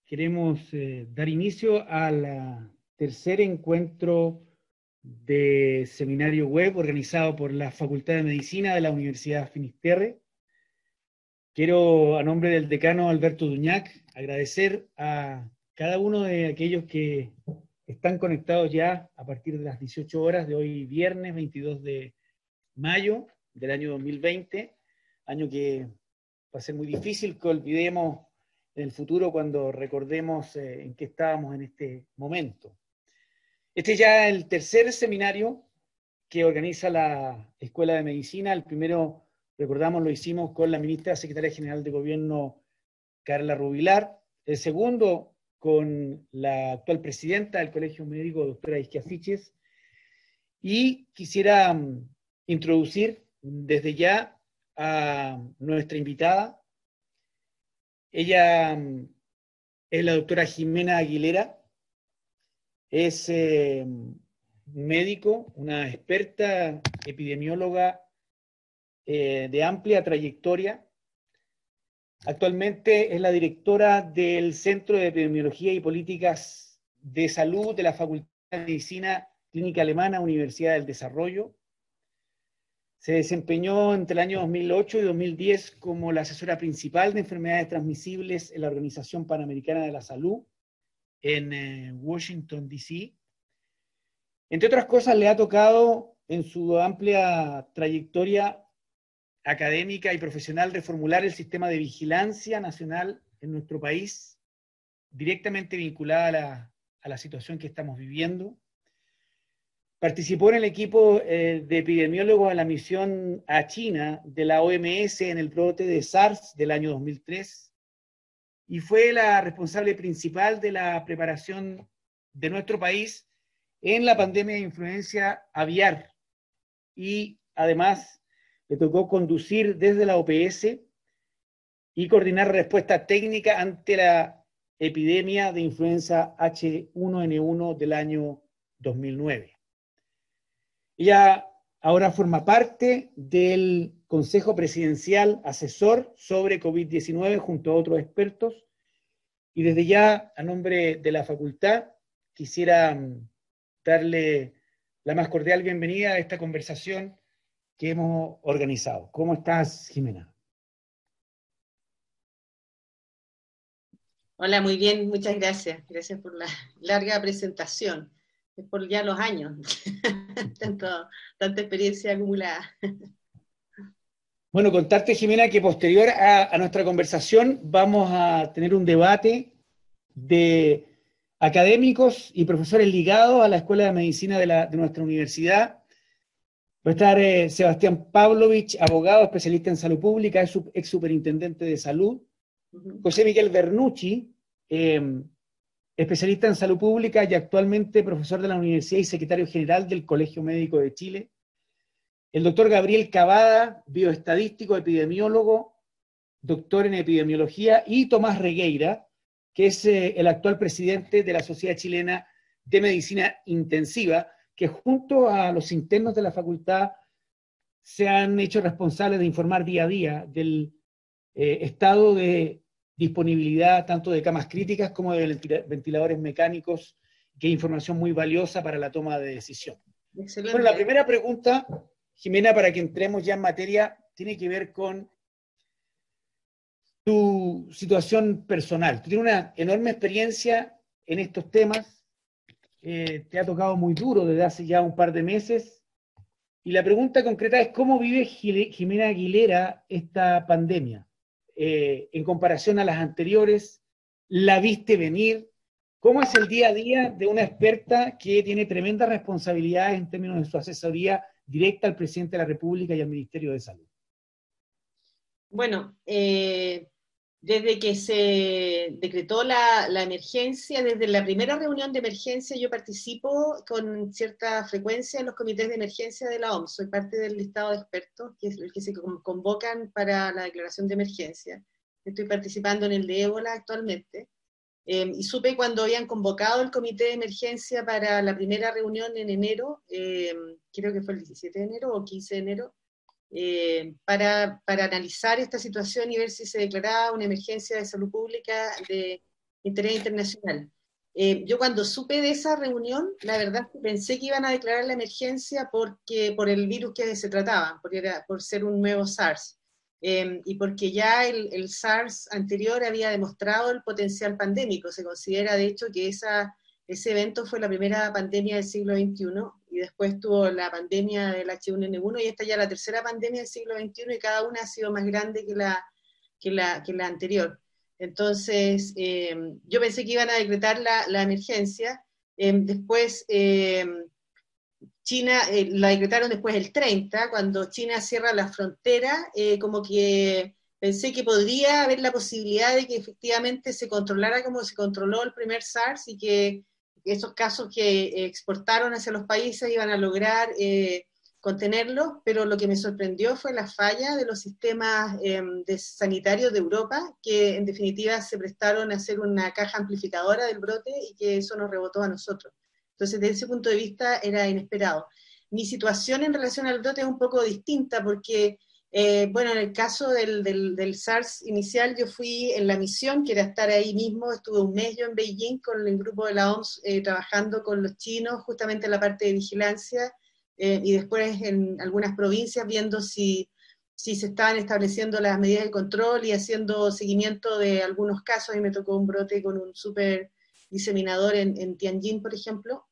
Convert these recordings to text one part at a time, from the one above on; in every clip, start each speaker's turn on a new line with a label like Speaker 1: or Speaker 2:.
Speaker 1: queremos dar inicio al tercer encuentro de seminario web organizado por la Facultad de Medicina de la Universidad Finisterre. Quiero, a nombre del decano Alberto Duñac, agradecer a cada uno de aquellos que están conectados ya a partir de las 18 horas de hoy, viernes 22 de mayo del año 2020, año que va a ser muy difícil que olvidemos en el futuro cuando recordemos en qué estábamos en este momento. Este es ya el tercer seminario que organiza la Escuela de Medicina. El primero, recordamos, lo hicimos con la ministra secretaria general de Gobierno, Carla Rubilar. El segundo, con la actual presidenta del Colegio Médico, doctora Isquia Siches. Y quisiera introducir desde ya a nuestra invitada. Ella es la doctora Jimena Aguilera, es médico, una experta epidemióloga de amplia trayectoria. Actualmente es la directora del Centro de Epidemiología y Políticas de Salud de la Facultad de Medicina Clínica Alemana, Universidad del Desarrollo. Se desempeñó entre el año 2008 y 2010 como la asesora principal de enfermedades transmisibles en la Organización Panamericana de la Salud en Washington, D.C. Entre otras cosas, le ha tocado en su amplia trayectoria académica y profesional reformular el sistema de vigilancia nacional en nuestro país, directamente vinculada a la situación que estamos viviendo. Participó en el equipo de epidemiólogos en la misión a China de la OMS en el brote de SARS del año 2003 y fue la responsable principal de la preparación de nuestro país en la pandemia de influenza aviar, y además le tocó conducir desde la OPS y coordinar respuesta técnica ante la epidemia de influenza H1N1 del año 2009. Ella ahora forma parte del Consejo Presidencial Asesor sobre COVID-19 junto a otros expertos, y desde ya, a nombre de la facultad, quisiera darle la más cordial bienvenida a esta conversación que hemos organizado. ¿Cómo estás, Jimena?
Speaker 2: Hola, muy bien, muchas gracias. Gracias por la larga presentación. Es por ya los años, tanta experiencia acumulada.
Speaker 1: Bueno, contarte, Jimena, que posterior a nuestra conversación vamos a tener un debate de académicos y profesores ligados a la Escuela de Medicina de nuestra universidad. Va a estar Sebastián Pavlovich, abogado, especialista en salud pública, es ex superintendente de salud. José Miguel Bernucci, especialista en salud pública y actualmente profesor de la universidad y secretario general del Colegio Médico de Chile. El doctor Gabriel Cavada, bioestadístico, epidemiólogo, doctor en epidemiología, y Tomás Regueira, que es el actual presidente de la Sociedad Chilena de Medicina Intensiva, que junto a los internos de la facultad se han hecho responsables de informar día a día del estado de disponibilidad tanto de camas críticas como de ventiladores mecánicos, que es información muy valiosa para la toma de decisión.
Speaker 2: Excelente.
Speaker 1: Bueno, la primera pregunta, Jimena, para que entremos ya en materia, tiene que ver con tu situación personal. Tú tienes una enorme experiencia en estos temas, te ha tocado muy duro desde hace ya un par de meses, y la pregunta concreta es ¿cómo vive Jimena Aguilera esta pandemia? En comparación a las anteriores, ¿la viste venir? ¿Cómo es el día a día de una experta que tiene tremendas responsabilidades en términos de su asesoría directa al presidente de la República y al Ministerio de Salud?
Speaker 2: Bueno, desde que se decretó la emergencia, desde la primera reunión de emergencia, yo participo con cierta frecuencia en los comités de emergencia de la OMS. Soy parte del listado de expertos, que es el que se convocan para la declaración de emergencia. Estoy participando en el de ébola actualmente. Y supe cuando habían convocado el comité de emergencia para la primera reunión en enero, creo que fue el 17 de enero o 15 de enero, para analizar esta situación y ver si se declaraba una emergencia de salud pública de interés internacional. Yo cuando supe de esa reunión, la verdad es que pensé que iban a declarar la emergencia por el virus que se trataba, por ser un nuevo SARS, y porque ya el SARS anterior había demostrado el potencial pandémico. Se considera, de hecho, que ese evento fue la primera pandemia del siglo XXI, y después tuvo la pandemia del H1N1, y esta ya la tercera pandemia del siglo XXI, y cada una ha sido más grande que la anterior. Entonces, yo pensé que iban a decretar la emergencia, después China la decretaron después el 30, cuando China cierra la frontera, como que pensé que podría haber la posibilidad de que efectivamente se controlara como se controló el primer SARS, y que esos casos que exportaron hacia los países iban a lograr contenerlos, pero lo que me sorprendió fue la falla de los sistemas sanitarios de Europa, que en definitiva se prestaron a ser una caja amplificadora del brote, y que eso nos rebotó a nosotros. Entonces, desde ese punto de vista era inesperado. Mi situación en relación al brote es un poco distinta, porque, bueno, en el caso del SARS inicial, yo fui en la misión, que era estar ahí mismo. Estuve un mes yo en Beijing con el grupo de la OMS, trabajando con los chinos, justamente en la parte de vigilancia, y después en algunas provincias viendo si se estaban estableciendo las medidas de control y haciendo seguimiento de algunos casos. Y me tocó un brote con un súper diseminador en Tianjin, por ejemplo.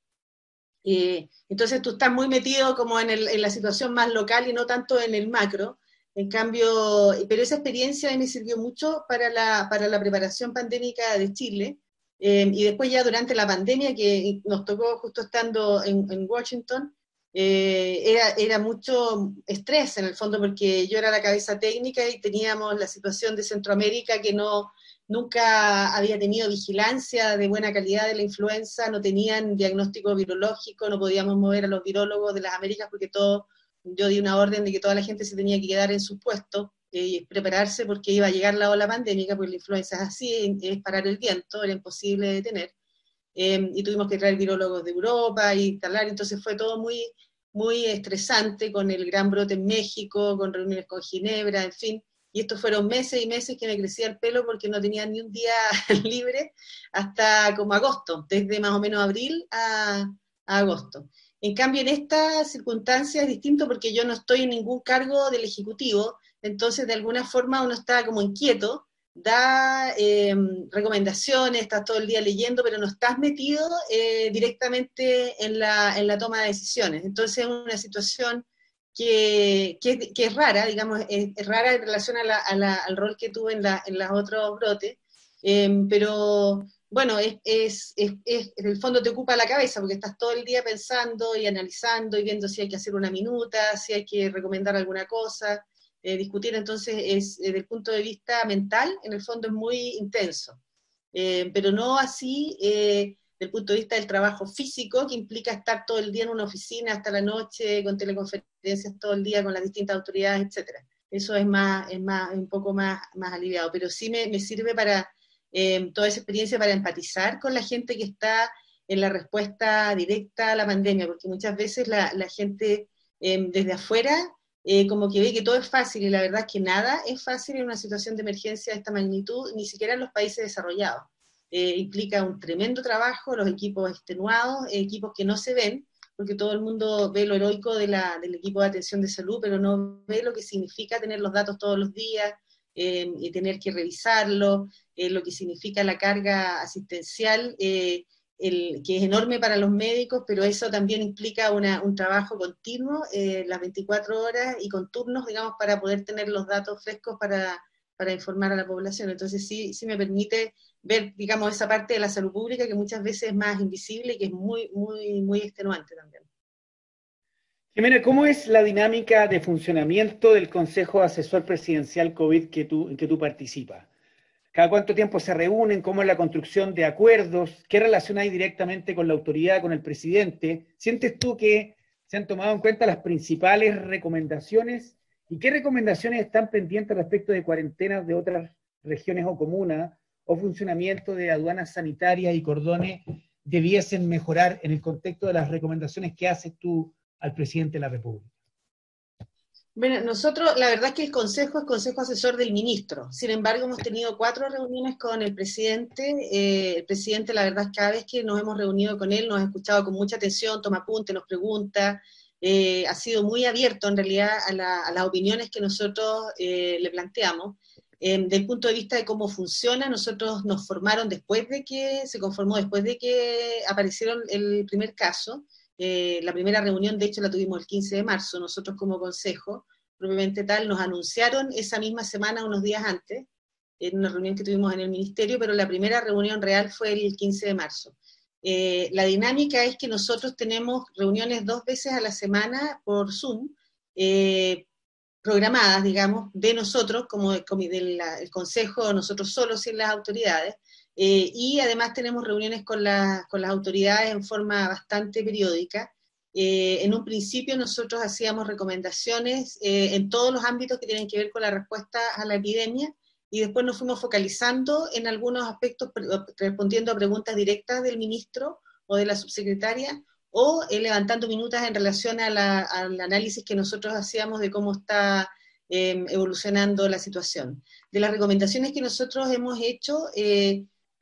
Speaker 2: Entonces tú estás muy metido como en la situación más local y no tanto en el macro. En cambio, pero esa experiencia a mí me sirvió mucho para la preparación pandémica de Chile. Y después ya durante la pandemia, que nos tocó justo estando en Washington, era mucho estrés en el fondo, porque yo era la cabeza técnica y teníamos la situación de Centroamérica, que nunca había tenido vigilancia de buena calidad de la influenza, no tenían diagnóstico virológico, no podíamos mover a los virólogos de las Américas, porque yo di una orden de que toda la gente se tenía que quedar en sus puestos y prepararse, porque iba a llegar la ola pandémica, porque la influenza es así, es parar el viento, era imposible de detener. Y tuvimos que traer virólogos de Europa y instalar. Entonces fue todo muy, muy estresante, con el gran brote en México, con reuniones con Ginebra, en fin. Y estos fueron meses y meses que me crecía el pelo, porque no tenía ni un día libre hasta como agosto, desde más o menos abril a agosto. En cambio, en estas circunstancias es distinto, porque yo no estoy en ningún cargo del Ejecutivo, entonces de alguna forma uno está como inquieto, da recomendaciones, estás todo el día leyendo, pero no estás metido directamente en la toma de decisiones. Entonces es una situación que es rara, digamos, es rara en relación al rol que tuve en los otros brotes, pero bueno, en el fondo te ocupa la cabeza, porque estás todo el día pensando y analizando y viendo si hay que hacer una minuta, si hay que recomendar alguna cosa, discutir. Entonces, desde el punto de vista mental, en el fondo es muy intenso, pero no así desde el punto de vista del trabajo físico, que implica estar todo el día en una oficina hasta la noche, con teleconferencias todo el día con las distintas autoridades, etcétera. Eso es un poco más aliviado, pero sí me sirve para toda esa experiencia, para empatizar con la gente que está en la respuesta directa a la pandemia, porque muchas veces la gente desde afuera como que ve que todo es fácil, y la verdad es que nada es fácil en una situación de emergencia de esta magnitud, ni siquiera en los países desarrollados. Implica un tremendo trabajo, los equipos extenuados, equipos que no se ven, porque todo el mundo ve lo heroico del equipo de atención de salud, pero no ve lo que significa tener los datos todos los días, y tener que revisarlos, lo que significa la carga asistencial, que es enorme para los médicos, pero eso también implica un trabajo continuo, las 24 horas y con turnos, digamos, para poder tener los datos frescos para informar a la población. Entonces sí me permite ver, digamos, esa parte de la salud pública que muchas veces es más invisible y que es muy, muy, muy extenuante también.
Speaker 1: Jimena, ¿cómo es la dinámica de funcionamiento del Consejo Asesor Presidencial COVID en que tú participas? ¿Cada cuánto tiempo se reúnen? ¿Cómo es la construcción de acuerdos? ¿Qué relación hay directamente con la autoridad, con el presidente? ¿Sientes tú que se han tomado en cuenta las principales recomendaciones? ¿Y qué recomendaciones están pendientes respecto de cuarentenas de otras regiones o comunas, o funcionamiento de aduanas sanitarias y cordones debiesen mejorar en el contexto de las recomendaciones que haces tú al presidente de la República?
Speaker 2: Bueno, nosotros, la verdad es que el Consejo es Consejo Asesor del Ministro. Sin embargo, hemos tenido 4 reuniones con el presidente. El presidente, la verdad, cada vez que nos hemos reunido con él, nos ha escuchado con mucha atención, toma apunte, nos pregunta. Ha sido muy abierto, en realidad, a las opiniones que nosotros le planteamos. Del punto de vista de cómo funciona, nosotros nos formaron después de que, se conformó después de que aparecieron el primer caso. La primera reunión, de hecho, la tuvimos el 15 de marzo, nosotros como consejo, propiamente tal, nos anunciaron esa misma semana, unos días antes, en una reunión que tuvimos en el ministerio, pero la primera reunión real fue el 15 de marzo. La dinámica es que nosotros tenemos reuniones 2 veces a la semana por Zoom, eh, programadas, digamos, de nosotros, como del el Consejo, nosotros solos, sin las autoridades, y además tenemos reuniones con las autoridades en forma bastante periódica. En un principio nosotros hacíamos recomendaciones en todos los ámbitos que tienen que ver con la respuesta a la epidemia, y después nos fuimos focalizando en algunos aspectos, respondiendo a preguntas directas del ministro o de la subsecretaria, o levantando minutas en relación a al análisis que nosotros hacíamos de cómo está evolucionando la situación. De las recomendaciones que nosotros hemos hecho,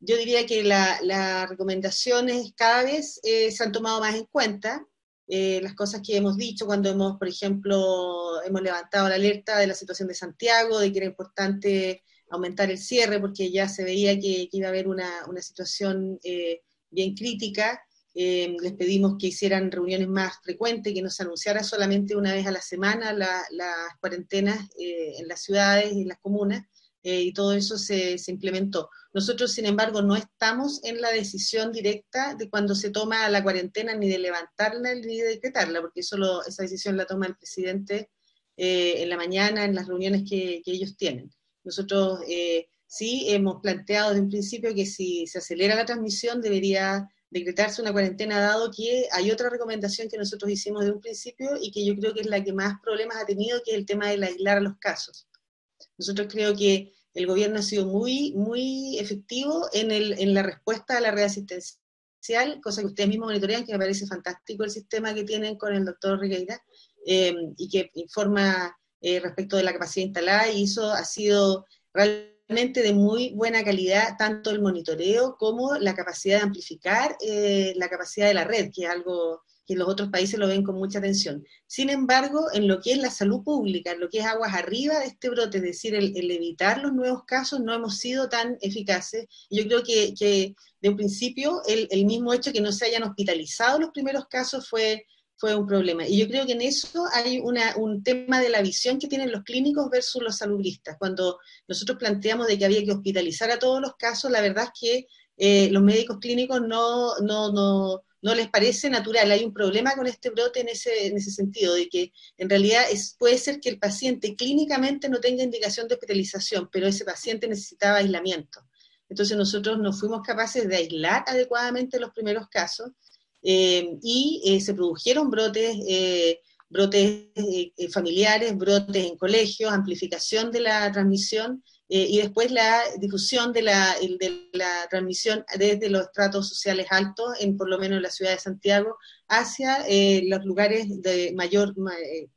Speaker 2: yo diría que las recomendaciones cada vez se han tomado más en cuenta. Las cosas que hemos dicho cuando hemos, por ejemplo, hemos levantado la alerta de la situación de Santiago, de que era importante aumentar el cierre porque ya se veía que iba a haber una situación bien crítica. Les pedimos que hicieran reuniones más frecuentes, que no se anunciara solamente una vez a la semana las cuarentenas en las ciudades y en las comunas, y todo eso se implementó. Nosotros, sin embargo, no estamos en la decisión directa de cuando se toma la cuarentena, ni de levantarla, ni de decretarla, porque esa decisión la toma el presidente en la mañana, en las reuniones que ellos tienen. Nosotros sí hemos planteado desde un principio que si se acelera la transmisión debería decretarse una cuarentena, dado que hay otra recomendación que nosotros hicimos de un principio y que yo creo que es la que más problemas ha tenido, que es el tema del aislar a los casos. Nosotros creo que el gobierno ha sido muy efectivo en la respuesta a la red asistencial, cosa que ustedes mismos monitorean, que me parece fantástico el sistema que tienen con el doctor Regueira, y que informa respecto de la capacidad instalada, y eso ha sido realmente de muy buena calidad, tanto el monitoreo como la capacidad de amplificar la capacidad de la red, que es algo que los otros países lo ven con mucha atención. Sin embargo, en lo que es la salud pública, en lo que es aguas arriba de este brote, es decir, el evitar los nuevos casos, no hemos sido tan eficaces. Yo creo que de un principio el mismo hecho que no se hayan hospitalizado los primeros casos fue un problema. Y yo creo que en eso hay un tema de la visión que tienen los clínicos versus los salubristas. Cuando nosotros planteamos de que había que hospitalizar a todos los casos, la verdad es que los médicos clínicos no les parece natural. Hay un problema con este brote en ese sentido, de que en realidad puede ser que el paciente clínicamente no tenga indicación de hospitalización, pero ese paciente necesitaba aislamiento. Entonces nosotros no fuimos capaces de aislar adecuadamente los primeros casos, y se produjeron brotes familiares, brotes en colegios, amplificación de la transmisión, y después la difusión de la transmisión desde los estratos sociales altos, por lo menos en la ciudad de Santiago, hacia los lugares de mayor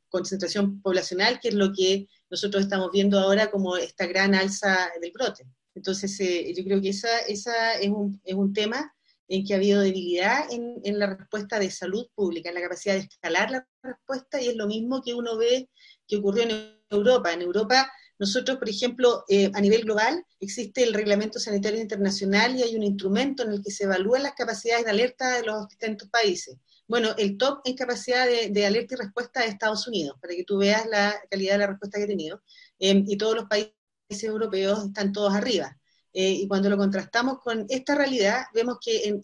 Speaker 2: concentración poblacional, que es lo que nosotros estamos viendo ahora como esta gran alza del brote. Entonces, yo creo que esa es un tema en que ha habido debilidad en la respuesta de salud pública, en la capacidad de escalar la respuesta, y es lo mismo que uno ve que ocurrió en Europa. En Europa, nosotros, por ejemplo, a nivel global, existe el Reglamento Sanitario Internacional y hay un instrumento en el que se evalúan las capacidades de alerta de los distintos países. Bueno, el top en capacidad de alerta y respuesta es Estados Unidos, para que tú veas la calidad de la respuesta que ha tenido, y todos los países europeos están todos arriba. Y cuando lo contrastamos con esta realidad, vemos que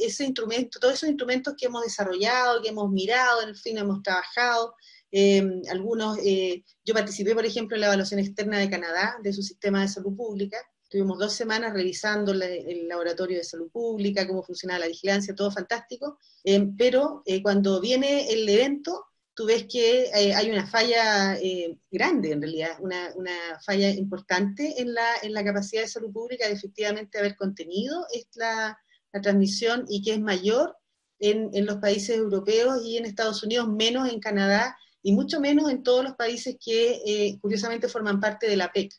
Speaker 2: ese instrumento, todos esos instrumentos que hemos desarrollado, que hemos mirado, en fin, hemos trabajado, yo participé, por ejemplo, en la evaluación externa de Canadá, de su sistema de salud pública. Tuvimos 2 semanas revisando el laboratorio de salud pública, cómo funcionaba la vigilancia, todo fantástico, pero cuando viene el evento, tú ves que hay una falla grande, en realidad, una falla importante en la capacidad de salud pública de efectivamente haber contenido la transmisión, y que es mayor en los países europeos y en Estados Unidos, menos en Canadá y mucho menos en todos los países que curiosamente forman parte de la PEC.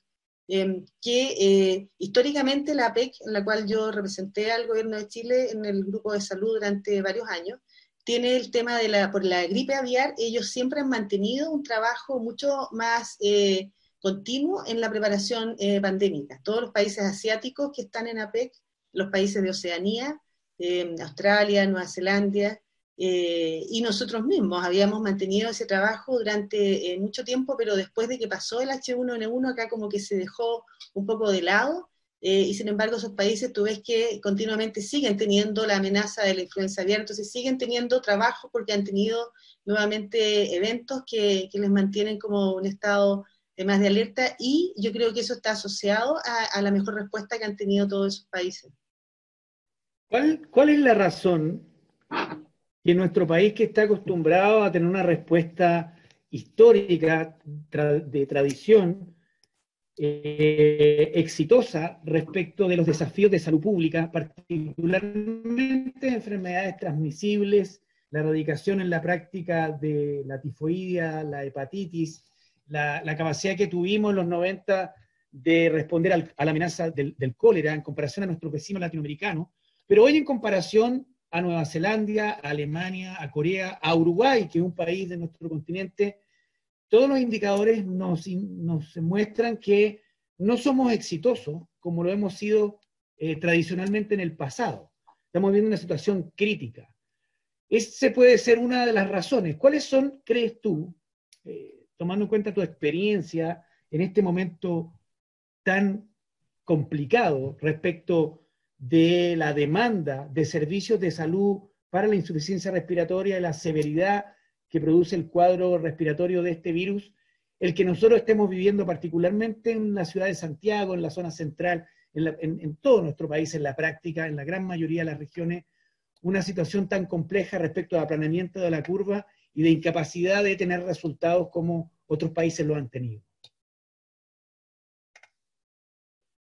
Speaker 2: Históricamente la PEC, en la cual yo representé al gobierno de Chile en el grupo de salud durante varios años, tiene el tema por la gripe aviar. Ellos siempre han mantenido un trabajo mucho más continuo en la preparación pandémica. Todos los países asiáticos que están en APEC, los países de Oceanía, Australia, Nueva Zelanda, y nosotros mismos habíamos mantenido ese trabajo durante mucho tiempo, pero después de que pasó el H1N1 acá como que se dejó un poco de lado, y sin embargo esos países tú ves que continuamente siguen teniendo la amenaza de la influenza aviar, entonces siguen teniendo trabajo porque han tenido nuevamente eventos que les mantienen como un estado más de alerta, y yo creo que eso está asociado a la mejor respuesta que han tenido todos esos países.
Speaker 1: ¿Cuál es la razón que nuestro país, que está acostumbrado a tener una respuesta histórica de tradición exitosa respecto de los desafíos de salud pública, particularmente enfermedades transmisibles, la erradicación en la práctica de la tifoidea, la hepatitis, la capacidad que tuvimos en los 90 de responder a la amenaza del cólera en comparación a nuestros vecinos latinoamericanos, pero hoy en comparación a Nueva Zelanda, a Alemania, a Corea, a Uruguay, que es un país de nuestro continente, todos los indicadores nos muestran que no somos exitosos como lo hemos sido tradicionalmente en el pasado. Estamos viendo una situación crítica. Esa puede ser una de las razones. ¿Cuáles son, crees tú, tomando en cuenta tu experiencia en este momento tan complicado respecto de la demanda de servicios de salud para la insuficiencia respiratoria y la severidad que produce el cuadro respiratorio de este virus, el que nosotros estemos viviendo particularmente en la ciudad de Santiago, en la zona central, en todo nuestro país, en la práctica, en la gran mayoría de las regiones, una situación tan compleja respecto al aplanamiento de la curva y de incapacidad de tener resultados como otros países lo han tenido?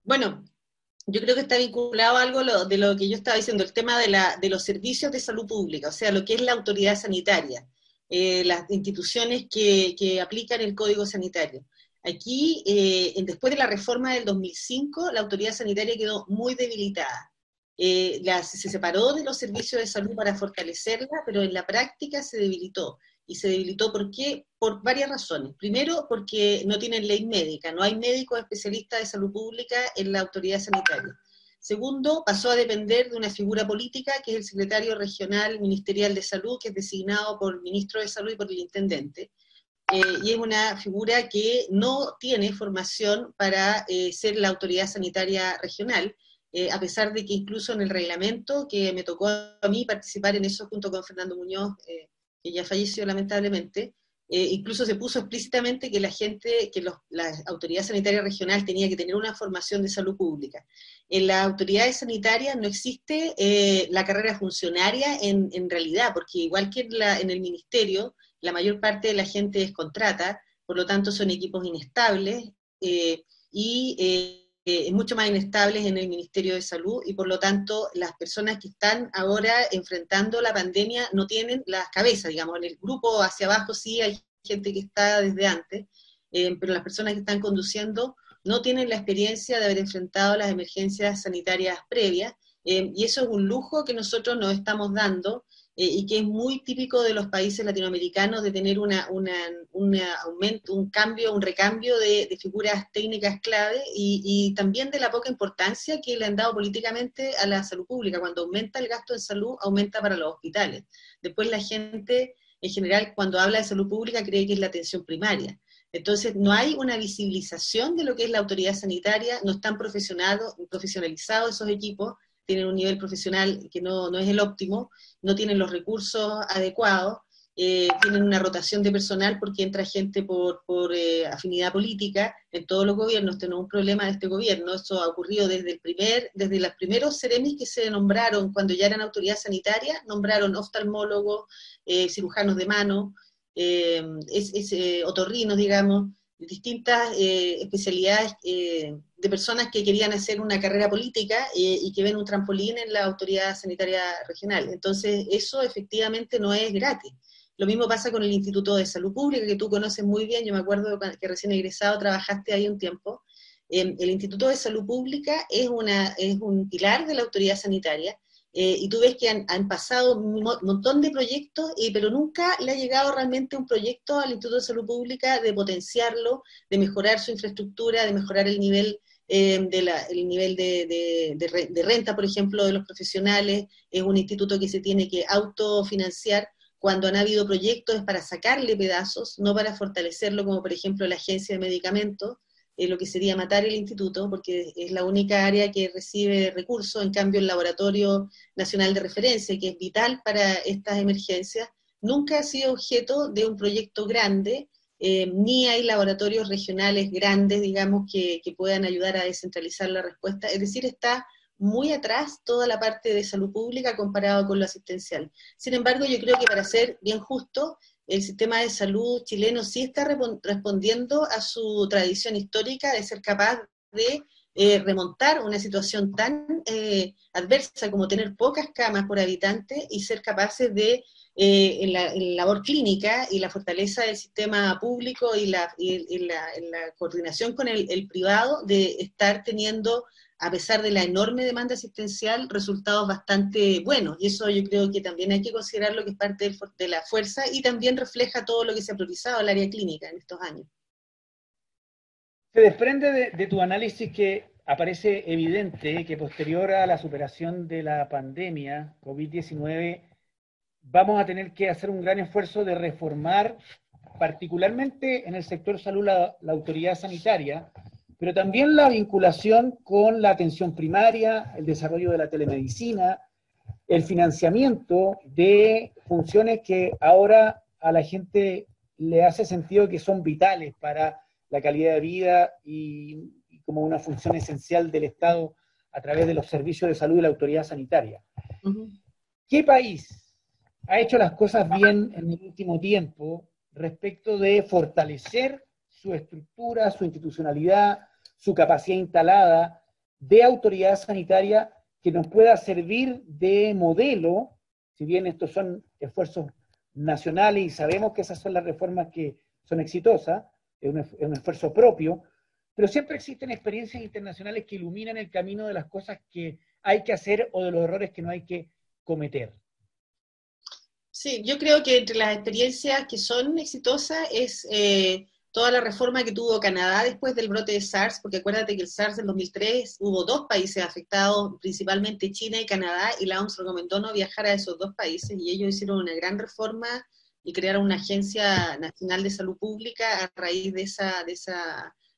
Speaker 2: Bueno, yo creo que está vinculado a algo de lo que yo estaba diciendo, el tema de los servicios de salud pública, o sea, lo que es la autoridad sanitaria, las instituciones que aplican el código sanitario. Aquí, después de la reforma del 2005, la autoridad sanitaria quedó muy debilitada. Se separó de los servicios de salud para fortalecerla, pero en la práctica se debilitó. ¿Y se debilitó por qué? Por varias razones. Primero, porque no tienen ley médica, no hay médicos especialistas de salud pública en la autoridad sanitaria. Segundo, pasó a depender de una figura política, que es el secretario regional ministerial de salud, que es designado por el ministro de salud y por el intendente. Y es una figura que no tiene formación para ser la autoridad sanitaria regional, a pesar de que incluso en el reglamento, que me tocó a mí participar en eso junto con Fernando Muñoz, que ya falleció lamentablemente, incluso se puso explícitamente que la autoridad sanitaria regional tenía que tener una formación de salud pública. En las autoridades sanitarias no existe la carrera funcionaria en realidad, porque igual que en el ministerio, la mayor parte de la gente es contrata, por lo tanto son equipos inestables, es mucho más inestables en el Ministerio de Salud, y por lo tanto las personas que están ahora enfrentando la pandemia no tienen las cabezas, digamos, en el grupo hacia abajo sí hay gente que está desde antes, pero las personas que están conduciendo no tienen la experiencia de haber enfrentado las emergencias sanitarias previas, y eso es un lujo que nosotros nos estamos dando, y que es muy típico de los países latinoamericanos, de tener un aumento, un recambio de figuras técnicas clave, y también de la poca importancia que le han dado políticamente a la salud pública. Cuando aumenta el gasto en salud, aumenta para los hospitales. Después la gente, en general, cuando habla de salud pública, cree que es la atención primaria. Entonces, no hay una visibilización de lo que es la autoridad sanitaria, no están profesionalizados esos equipos, tienen un nivel profesional que no es el óptimo, no tienen los recursos adecuados, tienen una rotación de personal porque entra gente por afinidad política en todos los gobiernos. Este no es un problema de este gobierno, eso ha ocurrido desde los primeros ceremis que se nombraron cuando ya eran autoridad sanitaria, nombraron oftalmólogos, cirujanos de mano, otorrinos, digamos, distintas especialidades de personas que querían hacer una carrera política y que ven un trampolín en la autoridad sanitaria regional. Entonces, eso efectivamente no es gratis. Lo mismo pasa con el Instituto de Salud Pública, que tú conoces muy bien, yo me acuerdo que recién egresado trabajaste ahí un tiempo. El Instituto de Salud Pública es un pilar de la autoridad sanitaria, y tú ves que han pasado un montón de proyectos, pero nunca le ha llegado realmente un proyecto al Instituto de Salud Pública de potenciarlo, de mejorar su infraestructura, de mejorar el nivel, de renta, por ejemplo, de los profesionales. Es un instituto que se tiene que autofinanciar. Cuando han habido proyectos es para sacarle pedazos, no para fortalecerlo, como por ejemplo la Agencia de Medicamentos, lo que sería matar el instituto, porque es la única área que recibe recursos. En cambio el Laboratorio Nacional de Referencia, que es vital para estas emergencias, nunca ha sido objeto de un proyecto grande, ni hay laboratorios regionales grandes, digamos, que puedan ayudar a descentralizar la respuesta. Es decir, está muy atrás toda la parte de salud pública comparado con lo asistencial. Sin embargo, yo creo que, para ser bien justo, el sistema de salud chileno sí está respondiendo a su tradición histórica de ser capaz de remontar una situación tan adversa como tener pocas camas por habitante, y ser capaces de, en la labor clínica y la fortaleza del sistema público y la coordinación con el privado, de estar teniendo, a pesar de la enorme demanda asistencial, resultados bastante buenos. Y eso yo creo que también hay que considerarlo, que es parte de la fuerza, y también refleja todo lo que se ha priorizado el área clínica en estos años.
Speaker 1: Se desprende de tu análisis que aparece evidente que posterior a la superación de la pandemia COVID-19 vamos a tener que hacer un gran esfuerzo de reformar, particularmente en el sector salud, la autoridad sanitaria, pero también la vinculación con la atención primaria, el desarrollo de la telemedicina, el financiamiento de funciones que ahora a la gente le hace sentido que son vitales para la calidad de vida y como una función esencial del Estado a través de los servicios de salud y la autoridad sanitaria. ¿Qué país ha hecho las cosas bien en el último tiempo respecto de fortalecer su estructura, su institucionalidad, su capacidad instalada de autoridad sanitaria, que nos pueda servir de modelo? Si bien estos son esfuerzos nacionales y sabemos que esas son las reformas que son exitosas, es un esfuerzo propio, pero siempre existen experiencias internacionales que iluminan el camino de las cosas que hay que hacer o de los errores que no hay que cometer.
Speaker 2: Sí, yo creo que entre las experiencias que son exitosas es toda la reforma que tuvo Canadá después del brote de SARS, porque acuérdate que el SARS del 2003 hubo 2 países afectados, principalmente China y Canadá, y la OMS recomendó no viajar a esos 2 países, y ellos hicieron una gran reforma y crearon una Agencia Nacional de Salud Pública a raíz de esa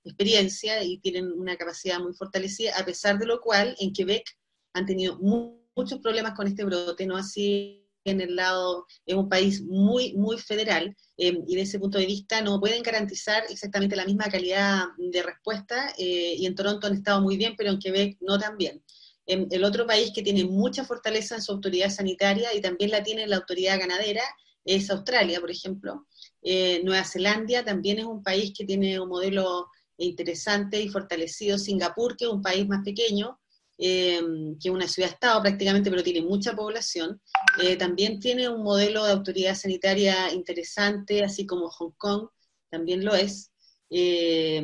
Speaker 2: experiencia, y tienen una capacidad muy fortalecida, a pesar de lo cual en Quebec han tenido muchos problemas con este brote, no así en el lado, es un país muy, muy federal, y de ese punto de vista no pueden garantizar exactamente la misma calidad de respuesta, y en Toronto han estado muy bien, pero en Quebec no tan bien. El otro país que tiene mucha fortaleza en su autoridad sanitaria, y también la tiene la autoridad ganadera, es Australia, por ejemplo. Nueva Zelanda también es un país que tiene un modelo interesante y fortalecido. Singapur, que es un país más pequeño, que es una ciudad-estado prácticamente, pero tiene mucha población, también tiene un modelo de autoridad sanitaria interesante, así como Hong Kong también lo es. Y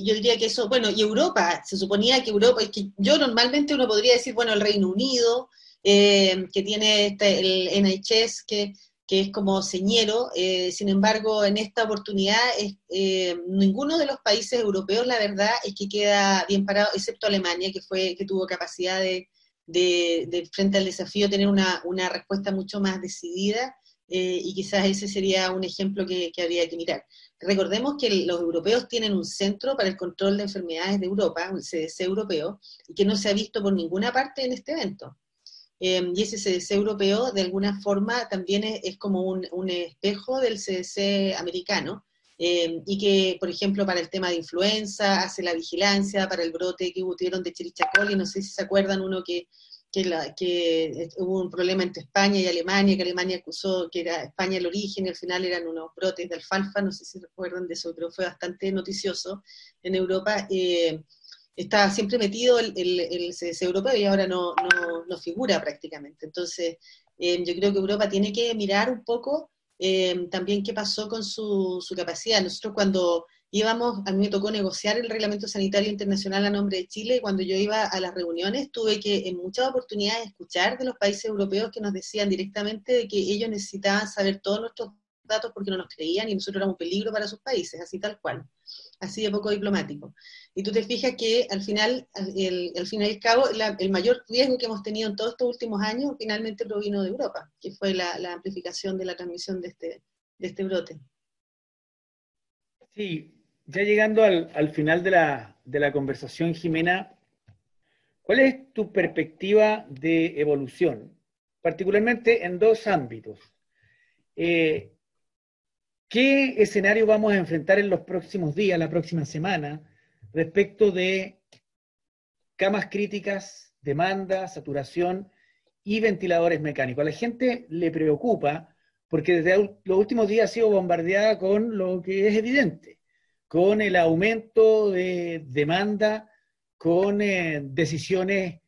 Speaker 2: yo diría que eso, bueno, y Europa, se suponía que Europa, es que yo normalmente uno podría decir, bueno, el Reino Unido, que tiene el NHS, que es como señero, sin embargo, en esta oportunidad, ninguno de los países europeos, la verdad, es que queda bien parado, excepto Alemania, que tuvo capacidad de frente al desafío, tener una respuesta mucho más decidida, y quizás ese sería un ejemplo que habría que mirar. Recordemos que los europeos tienen un centro para el control de enfermedades de Europa, un CDC europeo, y que no se ha visto por ninguna parte en este evento. Y ese CDC europeo, de alguna forma, también es como un espejo del CDC americano, y que, por ejemplo, para el tema de influenza, hace la vigilancia para el brote que tuvieron de Chirichacoli. No sé si se acuerdan, uno que hubo un problema entre España y Alemania, que Alemania acusó que era España el origen, y al final eran unos brotes de alfalfa. No sé si recuerdan de eso, pero fue bastante noticioso en Europa. Está siempre metido el CDC europeo, y ahora no figura prácticamente. Entonces, yo creo que Europa tiene que mirar un poco también qué pasó con su capacidad. Nosotros cuando íbamos, a mí me tocó negociar el Reglamento Sanitario Internacional a nombre de Chile, y cuando yo iba a las reuniones tuve que en muchas oportunidades escuchar de los países europeos que nos decían directamente de que ellos necesitaban saber todos nuestros datos porque no nos creían y nosotros éramos un peligro para sus países, así tal cual, así de poco diplomático. Y tú te fijas que al final, al fin y al cabo, el mayor riesgo que hemos tenido en todos estos últimos años finalmente provino de Europa, que fue la amplificación de la transmisión de este brote.
Speaker 1: Sí, ya llegando al final de la conversación, Jimena, ¿cuál es tu perspectiva de evolución? Particularmente en dos ámbitos. Eh, ¿Qué escenario vamos a enfrentar en los próximos días, la próxima semana, respecto de camas críticas, demanda, saturación y ventiladores mecánicos? A la gente le preocupa porque desde los últimos días ha sido bombardeada con lo que es evidente, con el aumento de demanda, con decisiones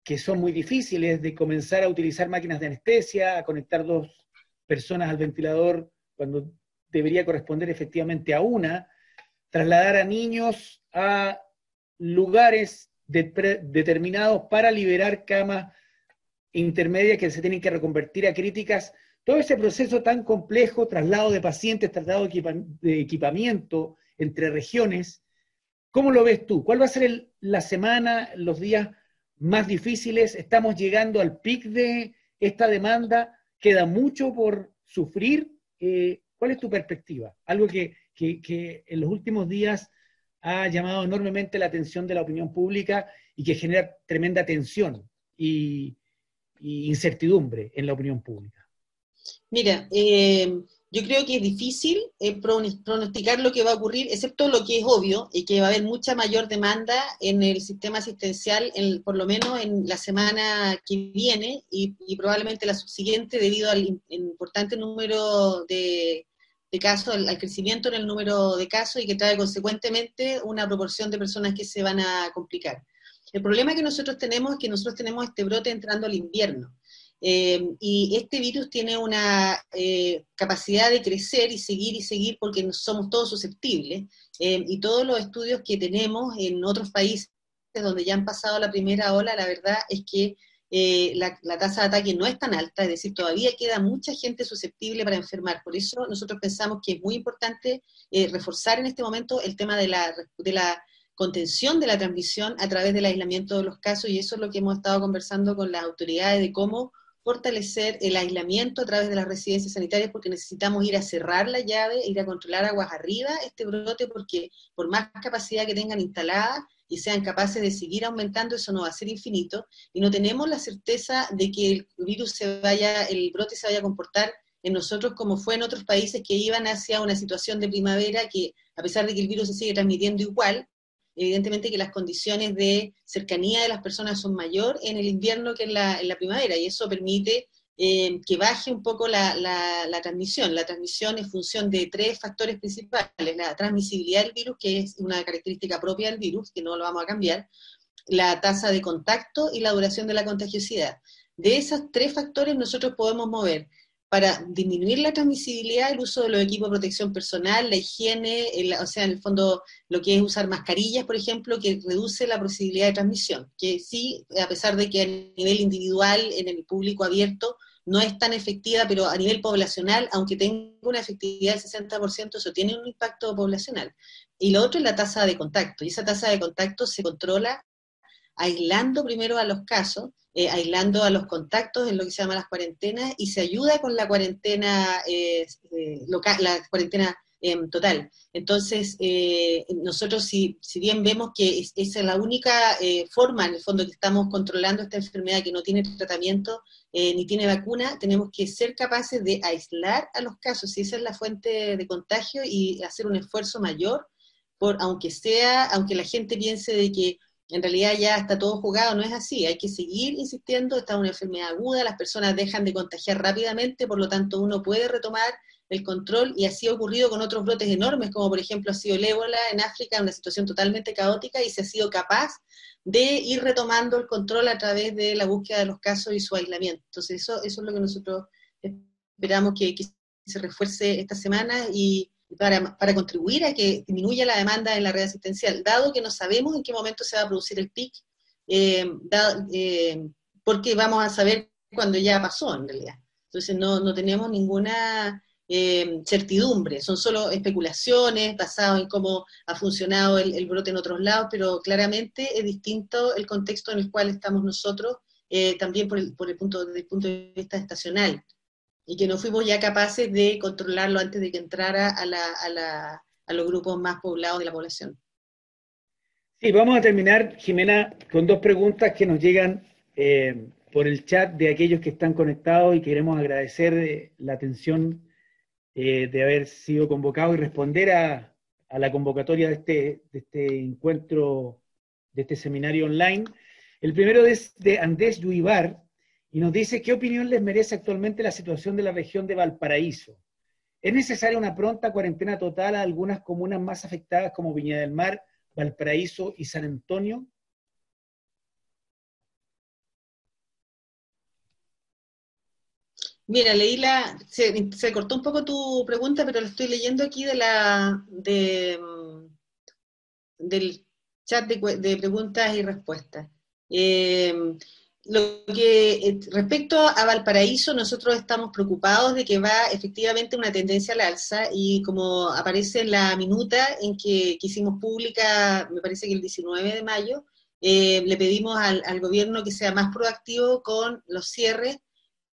Speaker 1: que son muy difíciles de comenzar a utilizar máquinas de anestesia, a conectar dos personas al ventilador cuando debería corresponder efectivamente a una, trasladar a niños a lugares determinados para liberar camas intermedias que se tienen que reconvertir a críticas. Todo ese proceso tan complejo, traslado de pacientes, traslado de equipamiento entre regiones, ¿cómo lo ves tú? ¿Cuál va a ser la semana, los días más difíciles? ¿Estamos llegando al pic de esta demanda? ¿Queda mucho por sufrir? ¿Cuál es tu perspectiva? Algo que en los últimos días ha llamado enormemente la atención de la opinión pública y que genera tremenda tensión y incertidumbre en la opinión pública.
Speaker 2: Mira, yo creo que es difícil pronosticar lo que va a ocurrir, excepto lo que es obvio, y que va a haber mucha mayor demanda en el sistema asistencial, por lo menos en la semana que viene y probablemente la subsiguiente, debido al importante número de casos, al crecimiento en el número de casos y que trae consecuentemente una proporción de personas que se van a complicar. El problema que nosotros tenemos es que nosotros tenemos este brote entrando al invierno. Y este virus tiene una capacidad de crecer y seguir porque somos todos susceptibles. Y todos los estudios que tenemos en otros países donde ya han pasado la primera ola, la verdad es que la tasa de ataque no es tan alta, es decir, todavía queda mucha gente susceptible para enfermar. Por eso nosotros pensamos que es muy importante reforzar en este momento el tema de la contención de la transmisión a través del aislamiento de los casos, y eso es lo que hemos estado conversando con las autoridades de cómo fortalecer el aislamiento a través de las residencias sanitarias, porque necesitamos ir a cerrar la llave, ir a controlar aguas arriba este brote, porque por más capacidad que tengan instalada y sean capaces de seguir aumentando, eso no va a ser infinito, y no tenemos la certeza de que el virus el brote se vaya a comportar en nosotros como fue en otros países que iban hacia una situación de primavera, que a pesar de que el virus se sigue transmitiendo igual, evidentemente que las condiciones de cercanía de las personas son mayor en el invierno que en la primavera, y eso permite que baje un poco la transmisión. La transmisión es función de tres factores principales: la transmisibilidad del virus, que es una característica propia del virus, que no lo vamos a cambiar, la tasa de contacto y la duración de la contagiosidad. De esos tres factores nosotros podemos mover para disminuir la transmisibilidad el uso de los equipos de protección personal, la higiene, o sea, en el fondo lo que es usar mascarillas, por ejemplo, que reduce la posibilidad de transmisión, que sí, a pesar de que a nivel individual, en el público abierto, no es tan efectiva, pero a nivel poblacional, aunque tenga una efectividad del 60%, eso tiene un impacto poblacional. Y lo otro es la tasa de contacto, y esa tasa de contacto se controla aislando primero a los casos, aislando a los contactos en lo que se llama las cuarentenas, y se ayuda con la cuarentena local, la cuarentena total. Entonces, nosotros si bien vemos que esa es la única forma, en el fondo, que estamos controlando esta enfermedad que no tiene tratamiento ni tiene vacuna, tenemos que ser capaces de aislar a los casos, si esa es la fuente de contagio, y hacer un esfuerzo mayor, aunque la gente piense de que en realidad ya está todo jugado, no es así, hay que seguir insistiendo, esta es una enfermedad aguda, las personas dejan de contagiar rápidamente, por lo tanto uno puede retomar el control, y así ha ocurrido con otros brotes enormes, como por ejemplo ha sido el ébola en África, una situación totalmente caótica, y se ha sido capaz de ir retomando el control a través de la búsqueda de los casos y su aislamiento. Entonces eso es lo que nosotros esperamos que se refuerce esta semana y para contribuir a que disminuya la demanda en la red asistencial, dado que no sabemos en qué momento se va a producir el pic, porque vamos a saber cuando ya pasó en realidad. Entonces no tenemos ninguna certidumbre, son solo especulaciones basadas en cómo ha funcionado el brote en otros lados, pero claramente es distinto el contexto en el cual estamos nosotros, también desde el punto de vista estacional, y que no fuimos ya capaces de controlarlo antes de que entrara a los grupos más poblados de la población.
Speaker 1: Sí, vamos a terminar, Jimena, con dos preguntas que nos llegan por el chat de aquellos que están conectados y queremos agradecer la atención de haber sido convocado y responder a la convocatoria de este encuentro, de este seminario online. El primero es de Andrés Yuibar y nos dice: ¿qué opinión les merece actualmente la situación de la región de Valparaíso? ¿Es necesaria una pronta cuarentena total a algunas comunas más afectadas como Viña del Mar, Valparaíso y San Antonio?
Speaker 2: Mira, se cortó un poco tu pregunta, pero la estoy leyendo aquí del chat de preguntas y respuestas. Respecto a Valparaíso, nosotros estamos preocupados de que va efectivamente una tendencia al alza, y como aparece en la minuta en que hicimos pública, me parece que el 19 de mayo, le pedimos al gobierno que sea más proactivo con los cierres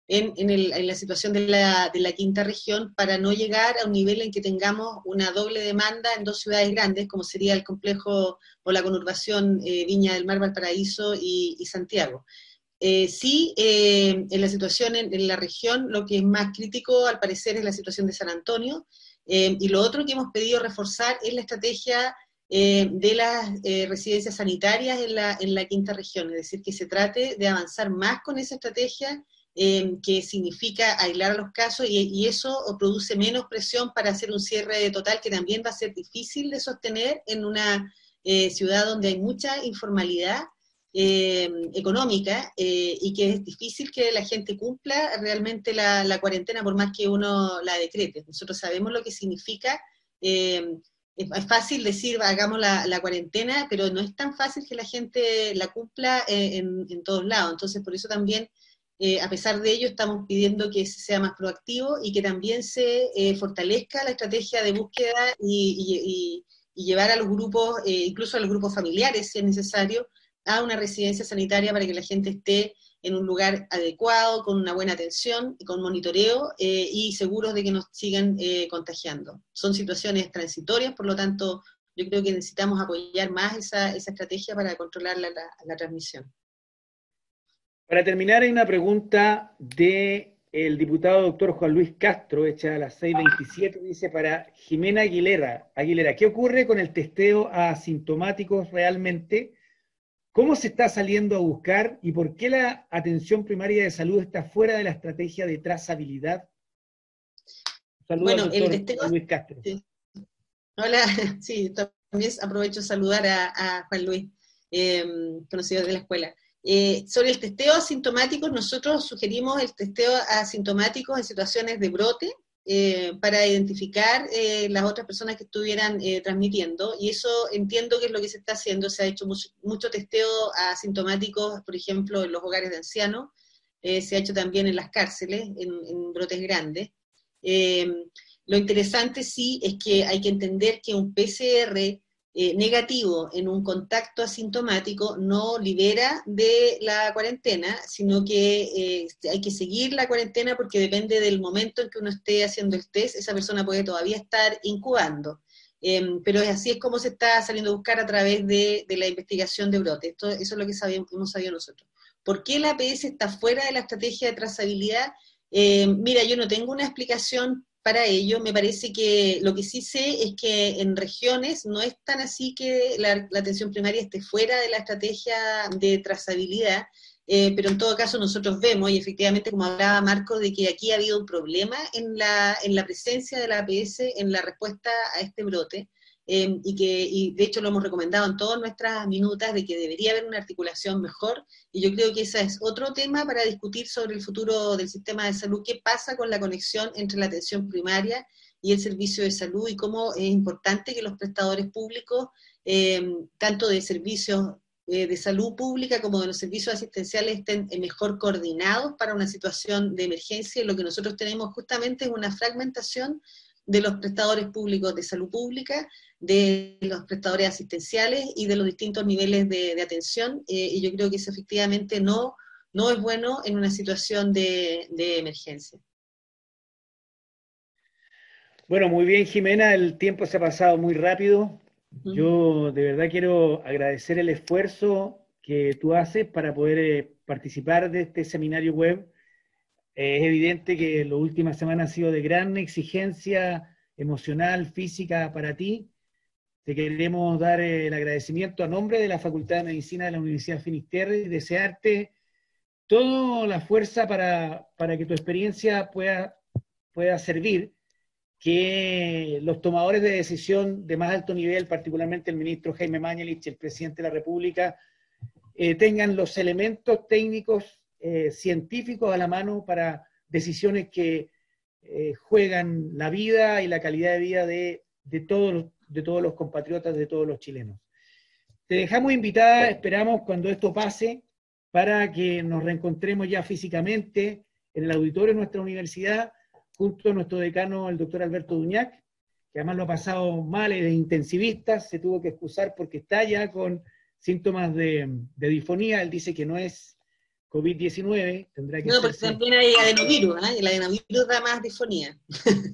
Speaker 2: en la situación de la quinta región, para no llegar a un nivel en que tengamos una doble demanda en dos ciudades grandes, como sería el complejo o la conurbación Viña del Mar, Valparaíso y Santiago. En la situación en la región, lo que es más crítico al parecer es la situación de San Antonio, y lo otro que hemos pedido reforzar es la estrategia de las residencias sanitarias en la quinta región, es decir, que se trate de avanzar más con esa estrategia, que significa aislar a los casos, y eso produce menos presión para hacer un cierre total, que también va a ser difícil de sostener en una ciudad donde hay mucha informalidad económica, y que es difícil que la gente cumpla realmente la cuarentena por más que uno la decrete. Nosotros sabemos lo que significa. Es fácil decir hagamos la cuarentena, pero no es tan fácil que la gente la cumpla en todos lados. Entonces, por eso también, a pesar de ello, estamos pidiendo que sea más proactivo y que también se fortalezca la estrategia de búsqueda y llevar a los grupos, incluso a los grupos familiares, si es necesario, a una residencia sanitaria para que la gente esté en un lugar adecuado, con una buena atención, con monitoreo y seguros de que nos sigan contagiando. Son situaciones transitorias, por lo tanto, yo creo que necesitamos apoyar más esa estrategia para controlar la transmisión.
Speaker 1: Para terminar, hay una pregunta del diputado doctor Juan Luis Castro, hecha a las 6:27, dice: para Jimena Aguilera, ¿qué ocurre con el testeo a asintomáticos realmente? ¿Cómo se está saliendo a buscar y por qué la atención primaria de salud está fuera de la estrategia de trazabilidad? Saludos al doctor Juan Luis Castro.
Speaker 2: Sí. Hola, sí, también aprovecho de saludar a Juan Luis, conocido de la escuela. Sobre el testeo asintomático, nosotros sugerimos el testeo asintomático en situaciones de brote, para identificar las otras personas que estuvieran transmitiendo, y eso entiendo que es lo que se está haciendo. Se ha hecho mucho testeo asintomáticos, por ejemplo, en los hogares de ancianos, se ha hecho también en las cárceles, en brotes grandes. Lo interesante sí es que hay que entender que un PCR negativo en un contacto asintomático no libera de la cuarentena, sino que hay que seguir la cuarentena, porque depende del momento en que uno esté haciendo el test, esa persona puede todavía estar incubando. Pero así es como se está saliendo a buscar a través de la investigación de brote. Eso es lo que hemos sabido nosotros. ¿Por qué la APS está fuera de la estrategia de trazabilidad? Mira, yo no tengo una explicación para ello. Me parece que lo que sí sé es que en regiones no es tan así que la atención primaria esté fuera de la estrategia de trazabilidad, pero en todo caso nosotros vemos, y efectivamente, como hablaba Marco, de que aquí ha habido un problema en la presencia de la APS en la respuesta a este brote, y de hecho lo hemos recomendado en todas nuestras minutas, de que debería haber una articulación mejor, y yo creo que ese es otro tema para discutir sobre el futuro del sistema de salud, qué pasa con la conexión entre la atención primaria y el servicio de salud, y cómo es importante que los prestadores públicos, tanto de servicios de salud pública como de los servicios asistenciales, estén mejor coordinados para una situación de emergencia, y lo que nosotros tenemos justamente es una fragmentación de los prestadores públicos de salud pública, de los prestadores asistenciales y de los distintos niveles de atención, y yo creo que eso efectivamente no es bueno en una situación de emergencia.
Speaker 1: Bueno, muy bien, Jimena, el tiempo se ha pasado muy rápido. Yo de verdad quiero agradecer el esfuerzo que tú haces para poder participar de este seminario web. Es evidente que las últimas semanas han sido de gran exigencia emocional, física para ti. Te queremos dar el agradecimiento a nombre de la Facultad de Medicina de la Universidad Finisterre y desearte toda la fuerza para que tu experiencia pueda servir, que los tomadores de decisión de más alto nivel, particularmente el ministro Jaime Mañalich, el presidente de la República, tengan los elementos técnicos, científicos a la mano para decisiones que juegan la vida y la calidad de vida de todos los compatriotas, de todos los chilenos. Te dejamos invitada, esperamos cuando esto pase, para que nos reencontremos ya físicamente en el auditorio de nuestra universidad, junto a nuestro decano, el doctor Alberto Duñac, que además lo ha pasado mal, es intensivista, se tuvo que excusar porque está ya con síntomas de disfonía. Él dice que no es COVID-19, tendrá que
Speaker 2: No, porque también hay adenovirus, ¿eh? Y el adenovirus da más disfonía.